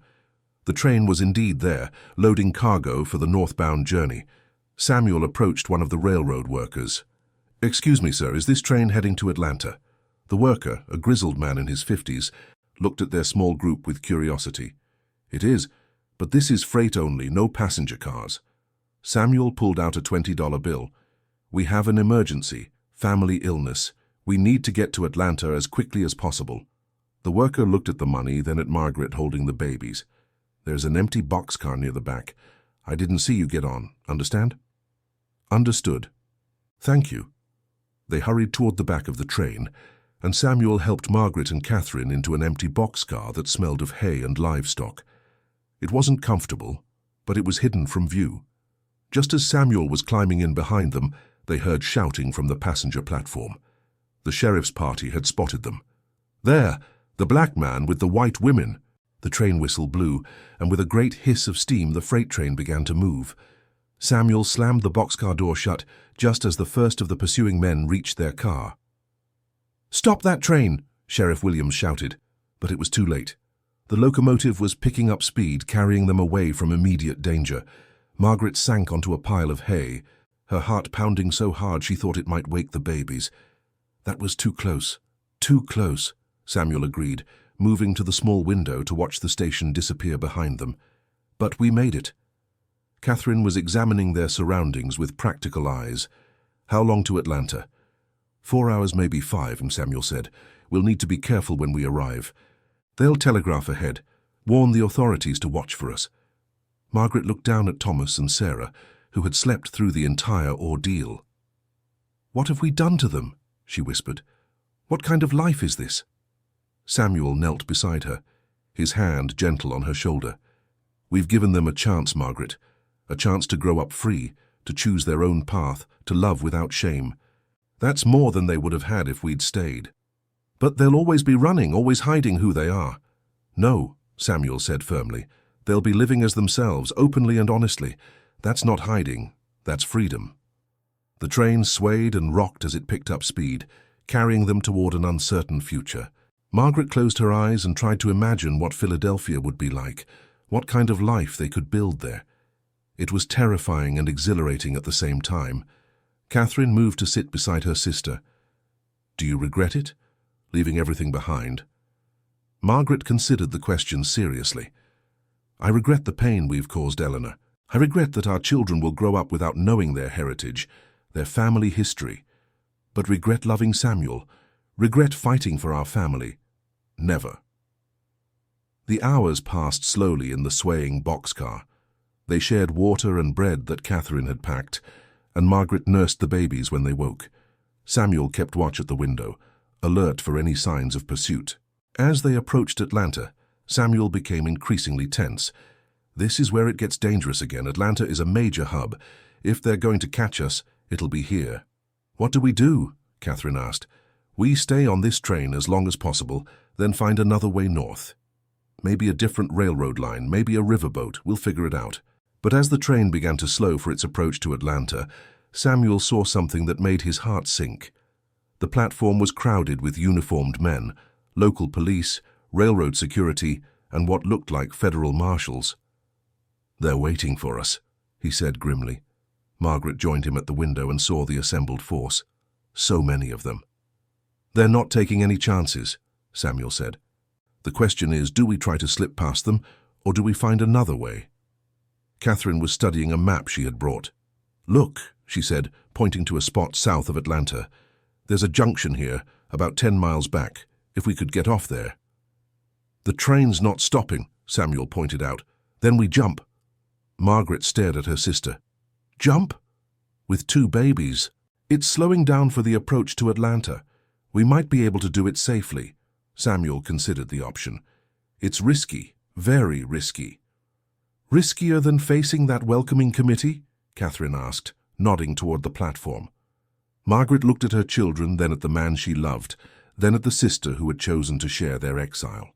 The train was indeed there, loading cargo for the northbound journey. Samuel approached one of the railroad workers. "Excuse me, sir, is this train heading to Atlanta?" The worker, a grizzled man in his 50s, looked at their small group with curiosity. "It is, but this is freight only, no passenger cars." Samuel pulled out a $20 bill. "We have an emergency, family illness. We need to get to Atlanta as quickly as possible." The worker looked at the money, then at Margaret holding the babies. "There's an empty boxcar near the back. I didn't see you get on, understand?" "Understood. Thank you." They hurried toward the back of the train, and Samuel helped Margaret and Catherine into an empty boxcar that smelled of hay and livestock. It wasn't comfortable, but it was hidden from view. Just as Samuel was climbing in behind them, they heard shouting from the passenger platform. The sheriff's party had spotted them. "There, the black man with the white women." The train whistle blew, and with a great hiss of steam the freight train began to move. Samuel slammed the boxcar door shut just as the first of the pursuing men reached their car. "Stop that train!" Sheriff Williams shouted, but it was too late. The locomotive was picking up speed, carrying them away from immediate danger. Margaret sank onto a pile of hay, her heart pounding so hard she thought it might wake the babies. "That was too close, Samuel agreed, moving to the small window to watch the station disappear behind them. "But we made it." Catherine was examining their surroundings with practical eyes. "How long to Atlanta?" 4 hours, maybe 5, Samuel said. "We'll need to be careful when we arrive. They'll telegraph ahead, warn the authorities to watch for us." Margaret looked down at Thomas and Sarah, who had slept through the entire ordeal. "What have we done to them?" she whispered. "What kind of life is this?" Samuel knelt beside her, his hand gentle on her shoulder. "We've given them a chance, Margaret. A chance to grow up free, to choose their own path, to love without shame. That's more than they would have had if we'd stayed." But they'll always be running, always hiding who they are. No, Samuel said firmly. They'll be living as themselves, openly and honestly. That's not hiding, that's freedom. The train swayed and rocked as it picked up speed, carrying them toward an uncertain future. Margaret closed her eyes and tried to imagine what Philadelphia would be like, what kind of life they could build there. It was terrifying and exhilarating at the same time. Catherine moved to sit beside her sister. Do you regret it? Leaving everything behind? Margaret considered the question seriously. I regret the pain we've caused Eleanor. I regret that our children will grow up without knowing their heritage, their family history. But regret loving Samuel, regret fighting for our family. Never. The hours passed slowly in the swaying boxcar. They shared water and bread that Catherine had packed, and Margaret nursed the babies when they woke. Samuel kept watch at the window, alert for any signs of pursuit. As they approached Atlanta, Samuel became increasingly tense. This is where it gets dangerous again. Atlanta is a major hub. If they're going to catch us, it'll be here. What do we do? Catherine asked. We stay on this train as long as possible, then find another way north. Maybe a different railroad line, maybe a riverboat. We'll figure it out. But as the train began to slow for its approach to Atlanta, Samuel saw something that made his heart sink. The platform was crowded with uniformed men, local police, railroad security, and what looked like federal marshals. They're waiting for us, he said grimly. Margaret joined him at the window and saw the assembled force. So many of them. They're not taking any chances, Samuel said. The question is, do we try to slip past them, or do we find another way? Catherine was studying a map she had brought. Look, she said, pointing to a spot south of Atlanta. There's a junction here, about 10 miles back, if we could get off there. The train's not stopping, Samuel pointed out. Then we jump. Margaret stared at her sister. Jump? With 2 babies. It's slowing down for the approach to Atlanta. We might be able to do it safely. Samuel considered the option. It's risky, very risky. Riskier than facing that welcoming committee? Catherine asked, nodding toward the platform. Margaret looked at her children, then at the man she loved, then at the sister who had chosen to share their exile.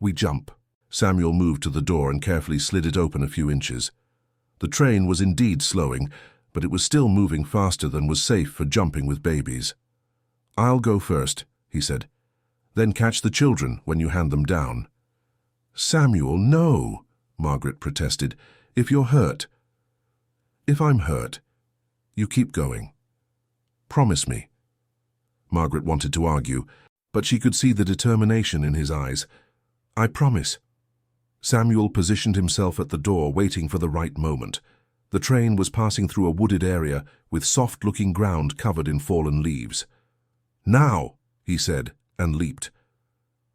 We jump. Samuel moved to the door and carefully slid it open a few inches. The train was indeed slowing, but it was still moving faster than was safe for jumping with babies. I'll go first, he said. Then catch the children when you hand them down. Samuel, no, Margaret protested. If you're hurt. If I'm hurt, you keep going. Promise me. Margaret wanted to argue, but she could see the determination in his eyes. I promise. Samuel positioned himself at the door, waiting for the right moment. The train was passing through a wooded area with soft-looking ground covered in fallen leaves. Now, he said, and leaped.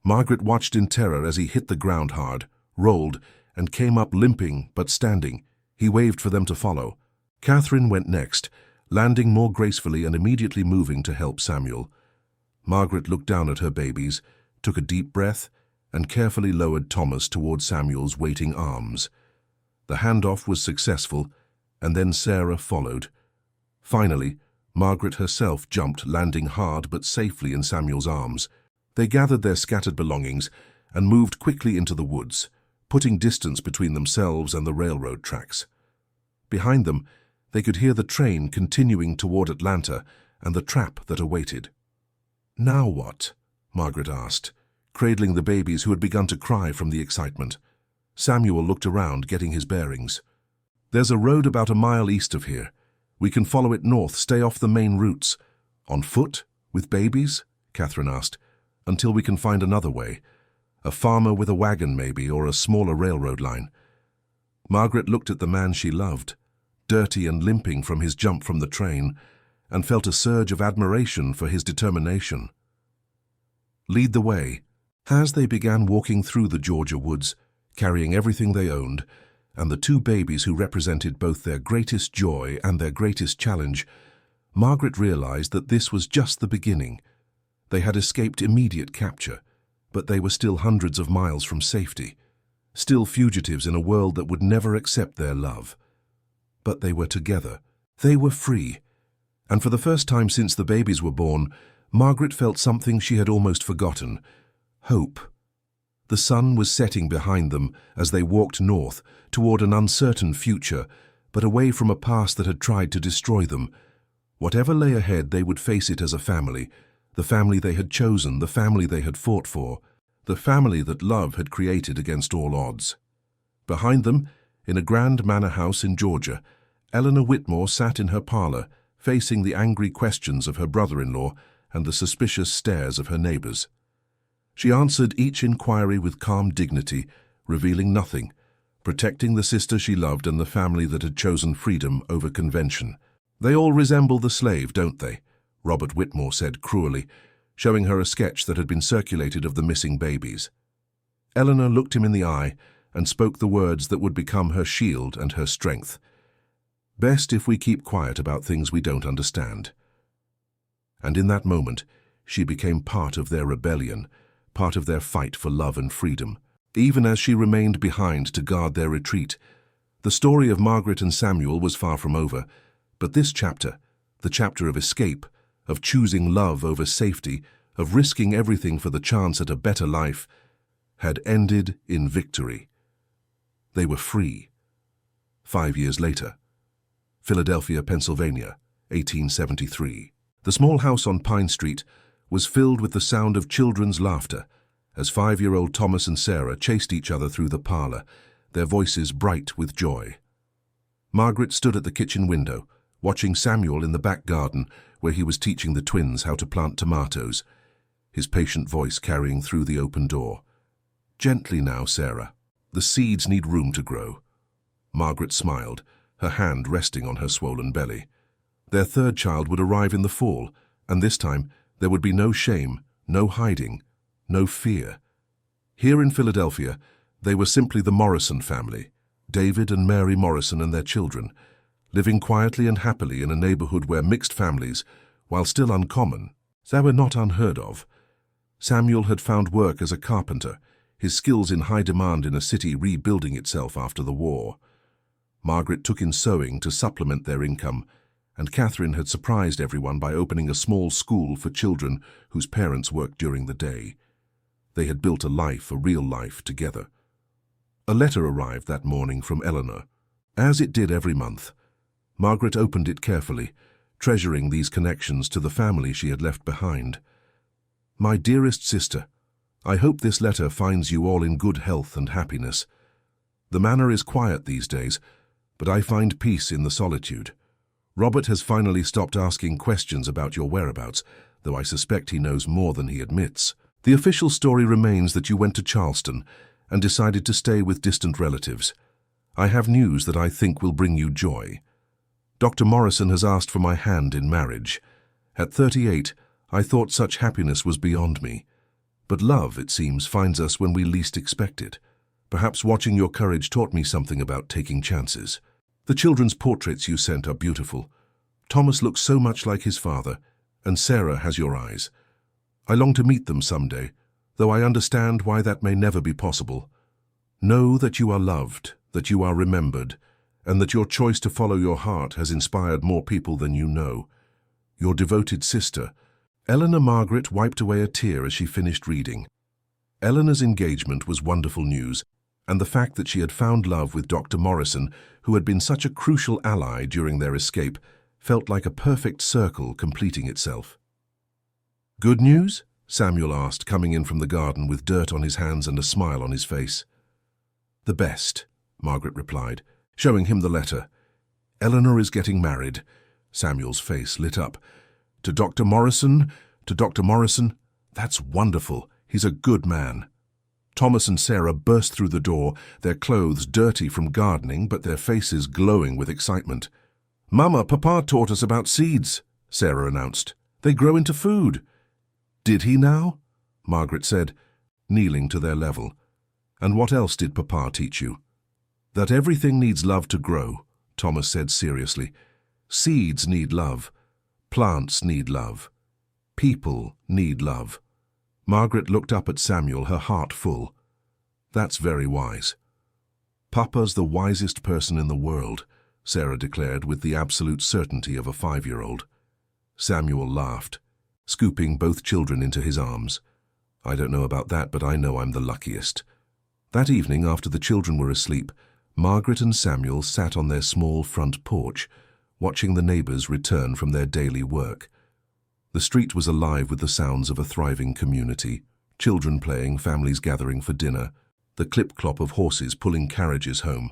Margaret watched in terror as he hit the ground hard, rolled, and came up limping but standing. He waved for them to follow. Catherine went next, landing more gracefully and immediately moving to help Samuel. Margaret looked down at her babies, took a deep breath, and carefully lowered Thomas toward Samuel's waiting arms. The handoff was successful, and then Sarah followed. Finally, Margaret herself jumped, landing hard but safely in Samuel's arms. They gathered their scattered belongings and moved quickly into the woods, putting distance between themselves and the railroad tracks. Behind them, they could hear the train continuing toward Atlanta and the trap that awaited. Now what? Margaret asked, cradling the babies who had begun to cry from the excitement. Samuel looked around, getting his bearings. There's a road about a mile east of here. We can follow it north, stay off the main routes. On foot? With babies? Catherine asked. Until we can find another way. A farmer with a wagon, maybe, or a smaller railroad line. Margaret looked at the man she loved, dirty and limping from his jump from the train, and felt a surge of admiration for his determination. Lead the way. As they began walking through the Georgia woods, carrying everything they owned, and the 2 babies who represented both their greatest joy and their greatest challenge, Margaret realized that this was just the beginning. They had escaped immediate capture, but they were still hundreds of miles from safety, still fugitives in a world that would never accept their love. But they were together. They were free. And for the first time since the babies were born, Margaret felt something she had almost forgotten: hope. The sun was setting behind them as they walked north toward an uncertain future, but away from a past that had tried to destroy them. Whatever lay ahead, they would face it as a family, the family they had chosen, the family they had fought for, the family that love had created against all odds. Behind them, in a grand manor house in Georgia, Eleanor Whitmore sat in her parlor, facing the angry questions of her brother-in-law and the suspicious stares of her neighbors. She answered each inquiry with calm dignity, revealing nothing, protecting the sister she loved and the family that had chosen freedom over convention. "They all resemble the slave, don't they?" Robert Whitmore said cruelly, showing her a sketch that had been circulated of the missing babies. Eleanor looked him in the eye and spoke the words that would become her shield and her strength. "Best if we keep quiet about things we don't understand." And in that moment, she became part of their rebellion, part of their fight for love and freedom. Even as she remained behind to guard their retreat, the story of Margaret and Samuel was far from over, but this chapter, the chapter of escape, of choosing love over safety, of risking everything for the chance at a better life, had ended in victory. They were free. 5 years later, Philadelphia, Pennsylvania, 1873. The small house on Pine Street was filled with the sound of children's laughter as 5-year-old Thomas and Sarah chased each other through the parlor, their voices bright with joy. Margaret stood at the kitchen window, watching Samuel in the back garden where he was teaching the twins how to plant tomatoes, his patient voice carrying through the open door. "Gently now, Sarah. The seeds need room to grow." Margaret smiled, her hand resting on her swollen belly. Their third child would arrive in the fall, and this time there would be no shame, no hiding, no fear. Here in Philadelphia, they were simply the Morrison family, David and Mary Morrison and their children, living quietly and happily in a neighborhood where mixed families, while still uncommon, they were not unheard of. Samuel had found work as a carpenter, his skills in high demand in a city rebuilding itself after the war. Margaret took in sewing to supplement their income, and Catherine had surprised everyone by opening a small school for children whose parents worked during the day. They had built a life, a real life, together. A letter arrived that morning from Eleanor. As it did every month, Margaret opened it carefully, treasuring these connections to the family she had left behind. "My dearest sister, I hope this letter finds you all in good health and happiness. The manor is quiet these days, but I find peace in the solitude. Robert has finally stopped asking questions about your whereabouts, though I suspect he knows more than he admits. The official story remains that you went to Charleston and decided to stay with distant relatives. I have news that I think will bring you joy. Dr. Morrison has asked for my hand in marriage. At 38, I thought such happiness was beyond me. But love, it seems, finds us when we least expect it. Perhaps watching your courage taught me something about taking chances. The children's portraits you sent are beautiful. Thomas looks so much like his father, and Sarah has your eyes. I long to meet them someday, though I understand why that may never be possible. Know that you are loved, that you are remembered, and that your choice to follow your heart has inspired more people than you know. Your devoted sister." Eleanor Margaret wiped away a tear as she finished reading. Eleanor's engagement was wonderful news, and the fact that she had found love with Dr. Morrison, who had been such a crucial ally during their escape, felt like a perfect circle completing itself. "Good news?" Samuel asked, coming in from the garden with dirt on his hands and a smile on his face. "The best," Margaret replied, showing him the letter. "Eleanor is getting married." Samuel's face lit up. "To Dr. Morrison? To Dr. Morrison? That's wonderful. He's a good man." Thomas and Sarah burst through the door, their clothes dirty from gardening but their faces glowing with excitement. "Mama, Papa taught us about seeds," Sarah announced. "They grow into food." "Did he now?" Margaret said, kneeling to their level. "And what else did Papa teach you?" "That everything needs love to grow," Thomas said seriously. "Seeds need love. Plants need love. People need love." Margaret looked up at Samuel, her heart full. "That's very wise." "Papa's the wisest person in the world," Sarah declared with the absolute certainty of a 5-year-old. Samuel laughed. scooping both children into his arms. "I don't know about that, but I know I'm the luckiest." That evening, after the children were asleep, Margaret and Samuel sat on their small front porch, watching the neighbors return from their daily work. The street was alive with the sounds of a thriving community, children playing, families gathering for dinner, the clip-clop of horses pulling carriages home.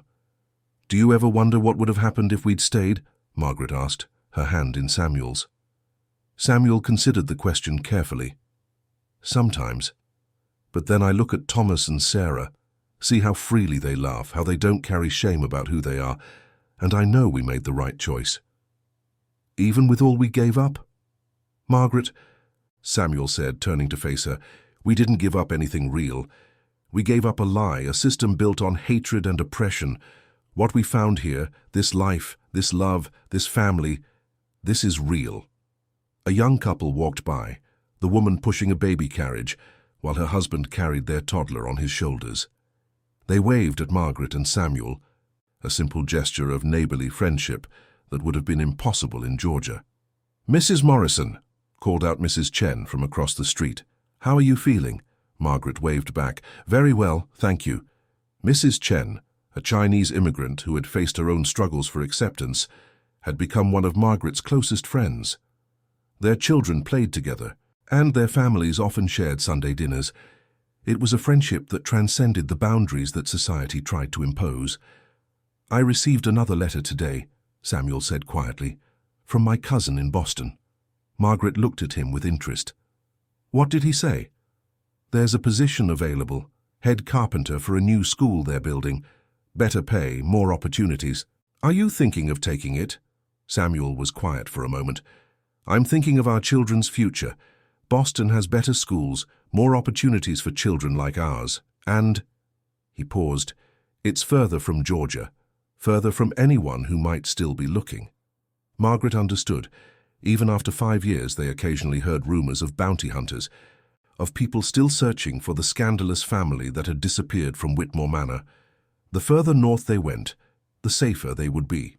"Do you ever wonder what would have happened if we'd stayed?" Margaret asked, her hand in Samuel's. Samuel considered the question carefully. "Sometimes. But then I look at Thomas and Sarah, see how freely they laugh, how they don't carry shame about who they are, and I know we made the right choice." "Even with all we gave up?" "Margaret," Samuel said, turning to face her, "we didn't give up anything real. We gave up a lie, a system built on hatred and oppression. What we found here, this life, this love, this family, this is real." A young couple walked by, the woman pushing a baby carriage, while her husband carried their toddler on his shoulders. They waved at Margaret and Samuel, a simple gesture of neighborly friendship that would have been impossible in Georgia. "Mrs. Morrison," called out Mrs. Chen from across the street. "How are you feeling?" Margaret waved back. "Very well, thank you." Mrs. Chen, a Chinese immigrant who had faced her own struggles for acceptance, had become one of Margaret's closest friends. Their children played together, and their families often shared Sunday dinners. It was a friendship that transcended the boundaries that society tried to impose. "I received another letter today," Samuel said quietly, "from my cousin in Boston." Margaret looked at him with interest. "What did he say?" "There's a position available, head carpenter for a new school they're building. Better pay, more opportunities." "Are you thinking of taking it?" Samuel was quiet for a moment. "I'm thinking of our children's future. Boston has better schools, more opportunities for children like ours, and—" he paused, "it's further from Georgia, further from anyone who might still be looking." Margaret understood. Even after 5 years, they occasionally heard rumors of bounty hunters, of people still searching for the scandalous family that had disappeared from Whitmore Manor. The further north they went, the safer they would be.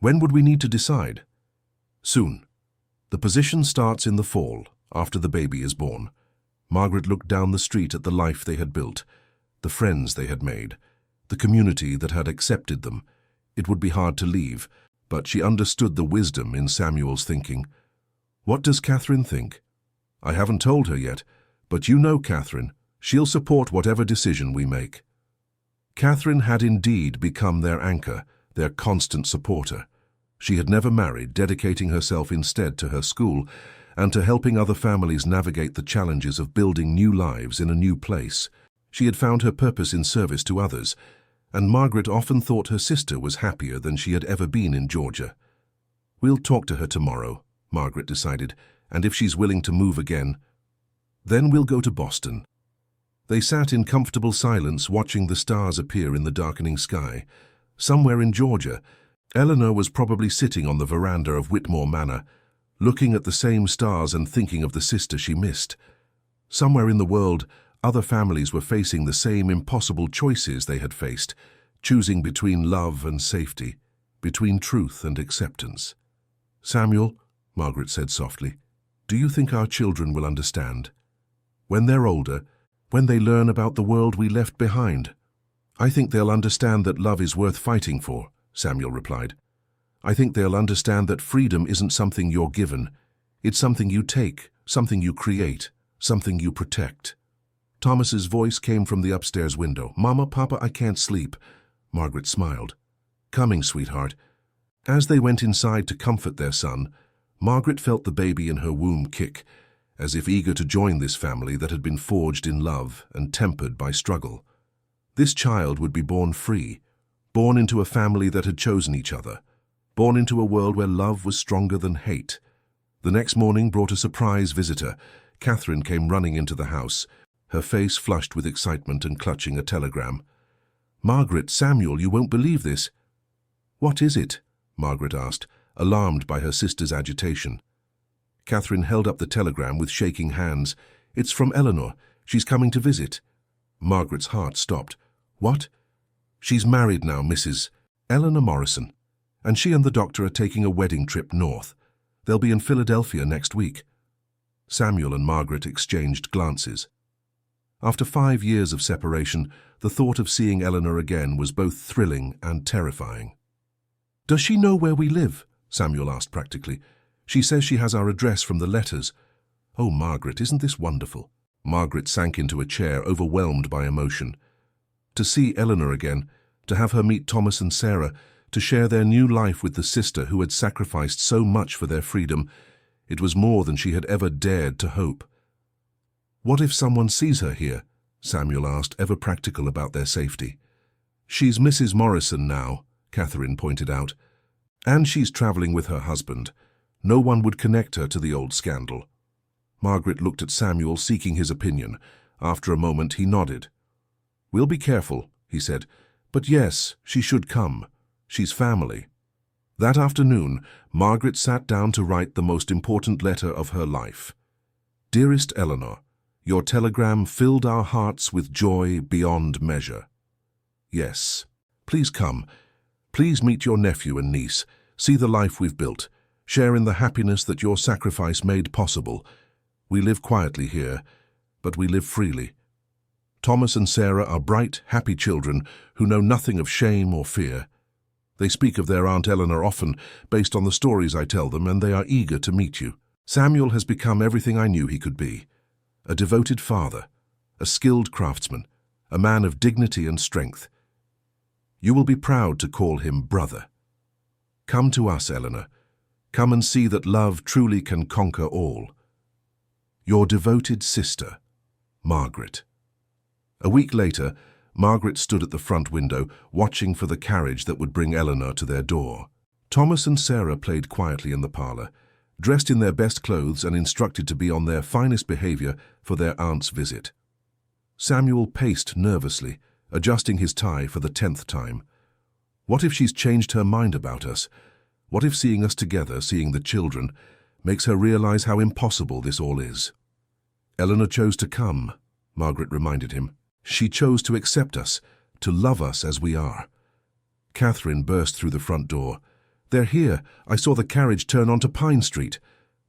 "When would we need to decide?" "Soon. The position starts in the fall, after the baby is born." Margaret looked down the street at the life they had built, the friends they had made, the community that had accepted them. It would be hard to leave, but she understood the wisdom in Samuel's thinking. "What does Catherine think?" "I haven't told her yet, but you know Catherine. She'll support whatever decision we make." Catherine had indeed become their anchor, their constant supporter. She had never married, dedicating herself instead to her school and to helping other families navigate the challenges of building new lives in a new place. She had found her purpose in service to others, and Margaret often thought her sister was happier than she had ever been in Georgia. "We'll talk to her tomorrow," Margaret decided, "and if she's willing to move again, then we'll go to Boston." They sat in comfortable silence, watching the stars appear in the darkening sky. Somewhere in Georgia, Eleanor was probably sitting on the veranda of Whitmore Manor, looking at the same stars and thinking of the sister she missed. Somewhere in the world, other families were facing the same impossible choices they had faced, choosing between love and safety, between truth and acceptance. "Samuel," Margaret said softly, "do you think our children will understand? When they're older, when they learn about the world we left behind?" "I think they'll understand that love is worth fighting for," Samuel replied. "I think they'll understand that freedom isn't something you're given. It's something you take, something you create, something you protect." Thomas's voice came from the upstairs window. "Mama, Papa, I can't sleep." Margaret smiled. "Coming, sweetheart." As they went inside to comfort their son, Margaret felt the baby in her womb kick, as if eager to join this family that had been forged in love and tempered by struggle. This child would be born free, born into a family that had chosen each other, born into a world where love was stronger than hate. The next morning brought a surprise visitor. Catherine came running into the house, her face flushed with excitement and clutching a telegram. "Margaret, Samuel, you won't believe this." "What is it?" Margaret asked, alarmed by her sister's agitation. Catherine held up the telegram with shaking hands. "It's from Eleanor. She's coming to visit." Margaret's heart stopped. "What?" "She's married now, Mrs. Eleanor Morrison, and she and the doctor are taking a wedding trip north. They'll be in Philadelphia next week." Samuel and Margaret exchanged glances. After 5 years of separation, the thought of seeing Eleanor again was both thrilling and terrifying. "Does she know where we live?" Samuel asked practically. "She says she has our address from the letters." "Oh, Margaret, isn't this wonderful?" Margaret sank into a chair, overwhelmed by emotion. To see Eleanor again, to have her meet Thomas and Sarah, to share their new life with the sister who had sacrificed so much for their freedom, it was more than she had ever dared to hope. "What if someone sees her here?" Samuel asked, ever practical about their safety. "She's Mrs. Morrison now," Catherine pointed out. "And she's traveling with her husband. No one would connect her to the old scandal." Margaret looked at Samuel, seeking his opinion. After a moment, he nodded. "We'll be careful," he said. "But yes, she should come. She's family." That afternoon, Margaret sat down to write the most important letter of her life. "Dearest Eleanor, your telegram filled our hearts with joy beyond measure. Yes, please come. Please meet your nephew and niece, see the life we've built, share in the happiness that your sacrifice made possible. We live quietly here, but we live freely. Thomas and Sarah are bright, happy children who know nothing of shame or fear. They speak of their Aunt Eleanor often, based on the stories I tell them, and they are eager to meet you. Samuel has become everything I knew he could be. A devoted father, a skilled craftsman, a man of dignity and strength. You will be proud to call him brother. Come to us, Eleanor. Come and see that love truly can conquer all. Your devoted sister, Margaret." A week later, Margaret stood at the front window, watching for the carriage that would bring Eleanor to their door. Thomas and Sarah played quietly in the parlor, dressed in their best clothes and instructed to be on their finest behavior for their aunt's visit. Samuel paced nervously, adjusting his tie for the 10th time. What if she's changed her mind about us? What if seeing us together, seeing the children, makes her realize how impossible this all is? "Eleanor chose to come," Margaret reminded him. "She chose to accept us, to love us as we are." Catherine burst through the front door. "They're here. I saw the carriage turn onto Pine Street."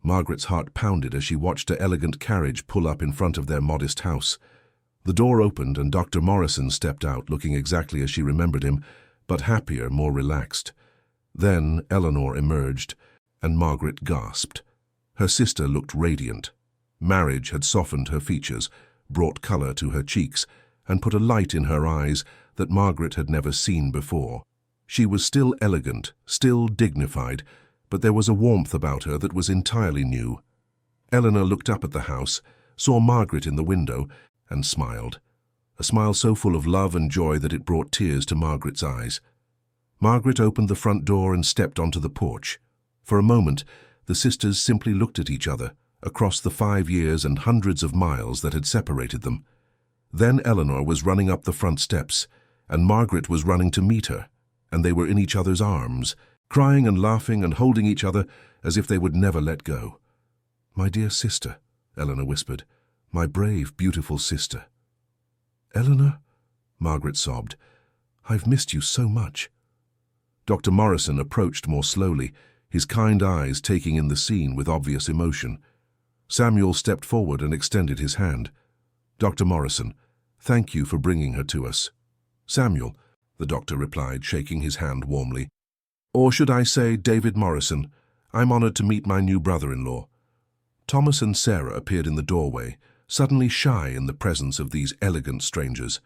Margaret's heart pounded as she watched an elegant carriage pull up in front of their modest house. The door opened and Dr. Morrison stepped out, looking exactly as she remembered him, but happier, more relaxed. Then Eleanor emerged, and Margaret gasped. Her sister looked radiant. Marriage had softened her features, brought color to her cheeks, and put a light in her eyes that Margaret had never seen before. She was still elegant, still dignified, but there was a warmth about her that was entirely new. Eleanor looked up at the house, saw Margaret in the window, and smiled. A smile so full of love and joy that it brought tears to Margaret's eyes. Margaret opened the front door and stepped onto the porch. For a moment, the sisters simply looked at each other, across the 5 years and hundreds of miles that had separated them. Then Eleanor was running up the front steps, and Margaret was running to meet her, and they were in each other's arms, crying and laughing and holding each other as if they would never let go. "My dear sister," Eleanor whispered, "my brave, beautiful sister." "Eleanor," Margaret sobbed, "I've missed you so much." Dr. Morrison approached more slowly, his kind eyes taking in the scene with obvious emotion. Samuel stepped forward and extended his hand. "Dr. Morrison, thank you for bringing her to us." "Samuel," the doctor replied, shaking his hand warmly. "Or should I say David Morrison? I'm honored to meet my new brother-in-law." Thomas and Sarah appeared in the doorway, suddenly shy in the presence of these elegant strangers.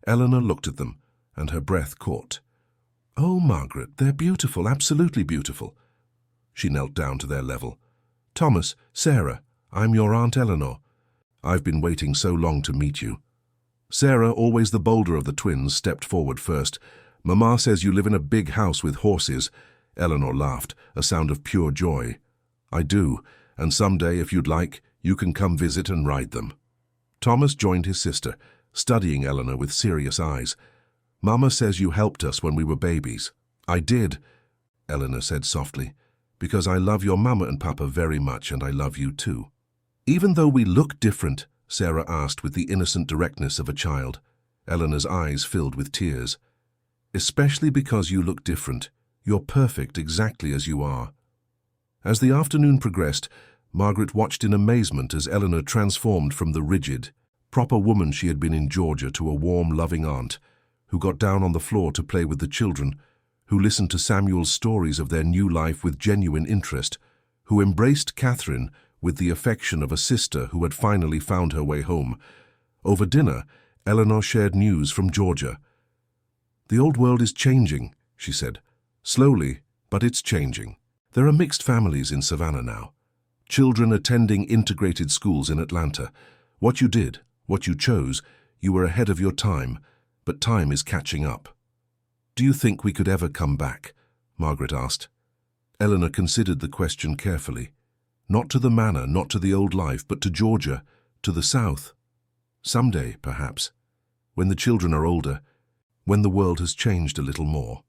Eleanor looked at them, and her breath caught. "Oh, Margaret, they're beautiful, absolutely beautiful." She knelt down to their level. "Thomas, Sarah, I'm your Aunt Eleanor. I've been waiting so long to meet you." Sarah, always the bolder of the twins, stepped forward first. "Mama says you live in a big house with horses." Eleanor laughed, a sound of pure joy. "I do, and someday, if you'd like, you can come visit and ride them." Thomas joined his sister, studying Eleanor with serious eyes. "Mama says you helped us when we were babies." "I did," Eleanor said softly, "because I love your mama and papa very much, and I love you too." "Even though we look different?" Sarah asked with the innocent directness of a child. Eleanor's eyes filled with tears. "Especially because you look different. You're perfect exactly as you are." As the afternoon progressed, Margaret watched in amazement as Eleanor transformed from the rigid, proper woman she had been in Georgia to a warm, loving aunt, who got down on the floor to play with the children, who listened to Samuel's stories of their new life with genuine interest, who embraced Catherine with the affection of a sister who had finally found her way home. Over dinner, Eleanor shared news from Georgia. "The old world is changing," she said. "Slowly, but it's changing. There are mixed families in Savannah now. Children attending integrated schools in Atlanta. What you did, what you chose, you were ahead of your time, but time is catching up." "Do you think we could ever come back?" Margaret asked. Eleanor considered the question carefully. Not to the manor, not to the old life, but to Georgia, to the South. Someday, perhaps, when the children are older, when the world has changed a little more.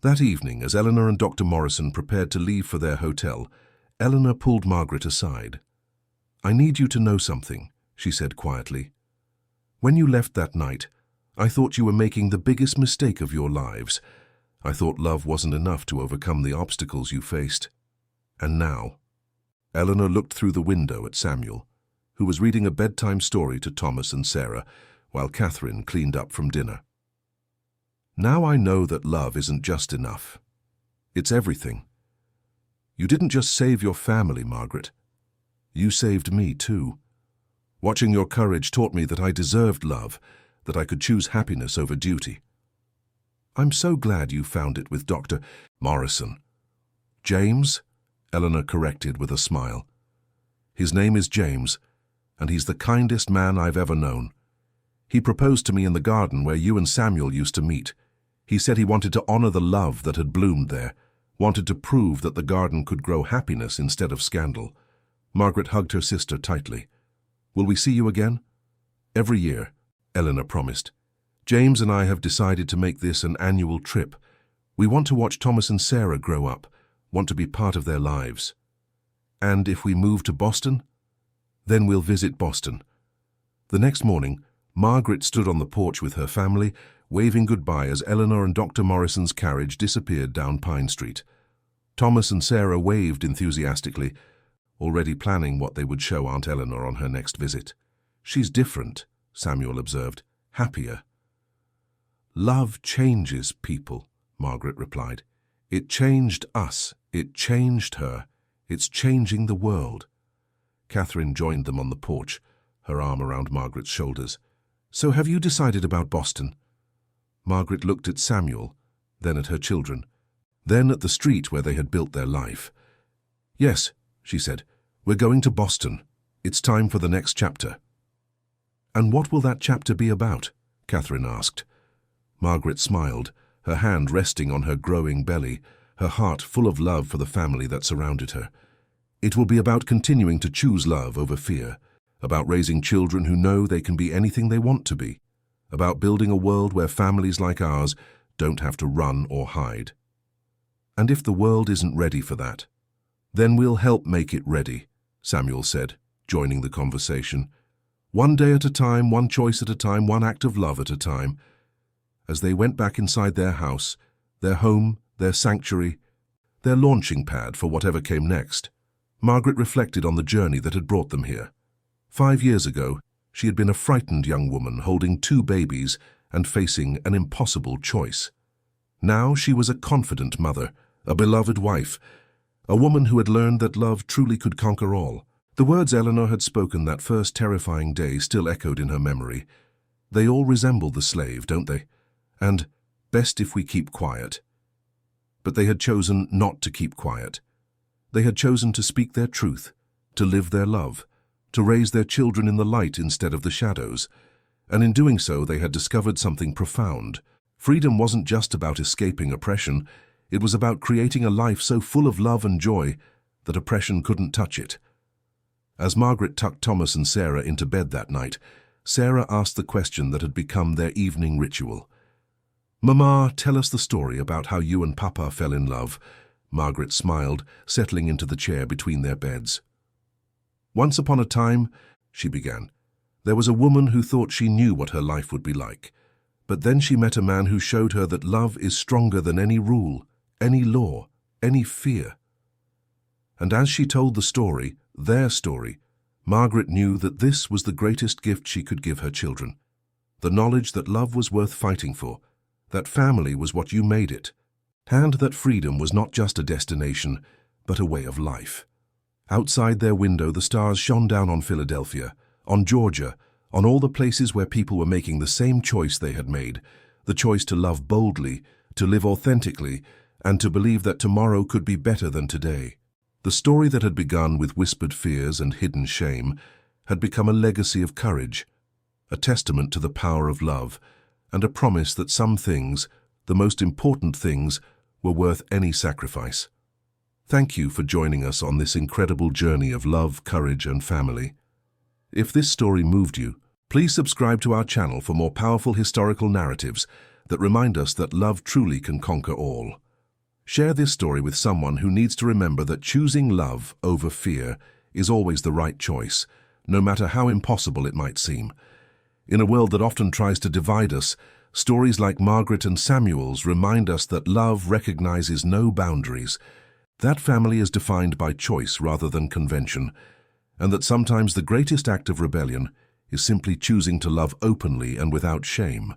That evening, as Eleanor and Dr. Morrison prepared to leave for their hotel, Eleanor pulled Margaret aside. "I need you to know something," she said quietly. "When you left that night, I thought you were making the biggest mistake of your lives. I thought love wasn't enough to overcome the obstacles you faced. And now—" Eleanor looked through the window at Samuel, who was reading a bedtime story to Thomas and Sarah, while Catherine cleaned up from dinner. "Now I know that love isn't just enough. It's everything. You didn't just save your family, Margaret. You saved me too. Watching your courage taught me that I deserved love, that I could choose happiness over duty. I'm so glad you found it with Dr. Morrison." "James," Eleanor corrected with a smile. "His name is James, and he's the kindest man I've ever known. He proposed to me in the garden where you and Samuel used to meet. He said he wanted to honor the love that had bloomed there, wanted to prove that the garden could grow happiness instead of scandal." Margaret hugged her sister tightly. "Will we see you again?" "Every year," Eleanor promised. "James and I have decided to make this an annual trip. We want to watch Thomas and Sarah grow up, want to be part of their lives. And if we move to Boston, then we'll visit Boston." The next morning, Margaret stood on the porch with her family, waving goodbye as Eleanor and Dr. Morrison's carriage disappeared down Pine Street. Thomas and Sarah waved enthusiastically, already planning what they would show Aunt Eleanor on her next visit. "She's different," Samuel observed, "happier." "Love changes people," Margaret replied. "It changed us. It changed her. It's changing the world." Catherine joined them on the porch, her arm around Margaret's shoulders. "So have you decided about Boston?" Margaret looked at Samuel, then at her children, then at the street where they had built their life. "Yes," she said, "we're going to Boston. It's time for the next chapter." "And what will that chapter be about?" Catherine asked. Margaret smiled, her hand resting on her growing belly, her heart full of love for the family that surrounded her. "It will be about continuing to choose love over fear, about raising children who know they can be anything they want to be, about building a world where families like ours don't have to run or hide. And if the world isn't ready for that, then we'll help make it ready," Samuel said, joining the conversation. "One day at a time, one choice at a time, one act of love at a time." As they went back inside their house, their home, their sanctuary, their launching pad for whatever came next, Margaret reflected on the journey that had brought them here. 5 years ago, she had been a frightened young woman holding 2 babies and facing an impossible choice. Now she was a confident mother, a beloved wife, a woman who had learned that love truly could conquer all. The words Eleanor had spoken that first terrifying day still echoed in her memory. "They all resemble the slave, don't they? And best if we keep quiet." But they had chosen not to keep quiet. They had chosen to speak their truth, to live their love, to raise their children in the light instead of the shadows. And in doing so, they had discovered something profound. Freedom wasn't just about escaping oppression. It was about creating a life so full of love and joy that oppression couldn't touch it. As Margaret tucked Thomas and Sarah into bed that night, Sarah asked the question that had become their evening ritual. "Mama, tell us the story about how you and Papa fell in love." Margaret smiled, settling into the chair between their beds. "Once upon a time," she began, "there was a woman who thought she knew what her life would be like. But then she met a man who showed her that love is stronger than any rule, any law, any fear." And as she told the story, their story, Margaret knew that this was the greatest gift she could give her children. The knowledge that love was worth fighting for, that family was what you made it, and that freedom was not just a destination, but a way of life. Outside their window, the stars shone down on Philadelphia, on Georgia, on all the places where people were making the same choice they had made, the choice to love boldly, to live authentically, and to believe that tomorrow could be better than today. The story that had begun with whispered fears and hidden shame had become a legacy of courage, a testament to the power of love, and a promise that some things, the most important things, were worth any sacrifice. Thank you for joining us on this incredible journey of love, courage, and family. If this story moved you, please subscribe to our channel for more powerful historical narratives that remind us that love truly can conquer all. Share this story with someone who needs to remember that choosing love over fear is always the right choice, no matter how impossible it might seem. In a world that often tries to divide us, stories like Margaret and Samuel's remind us that love recognizes no boundaries, that family is defined by choice rather than convention, and that sometimes the greatest act of rebellion is simply choosing to love openly and without shame.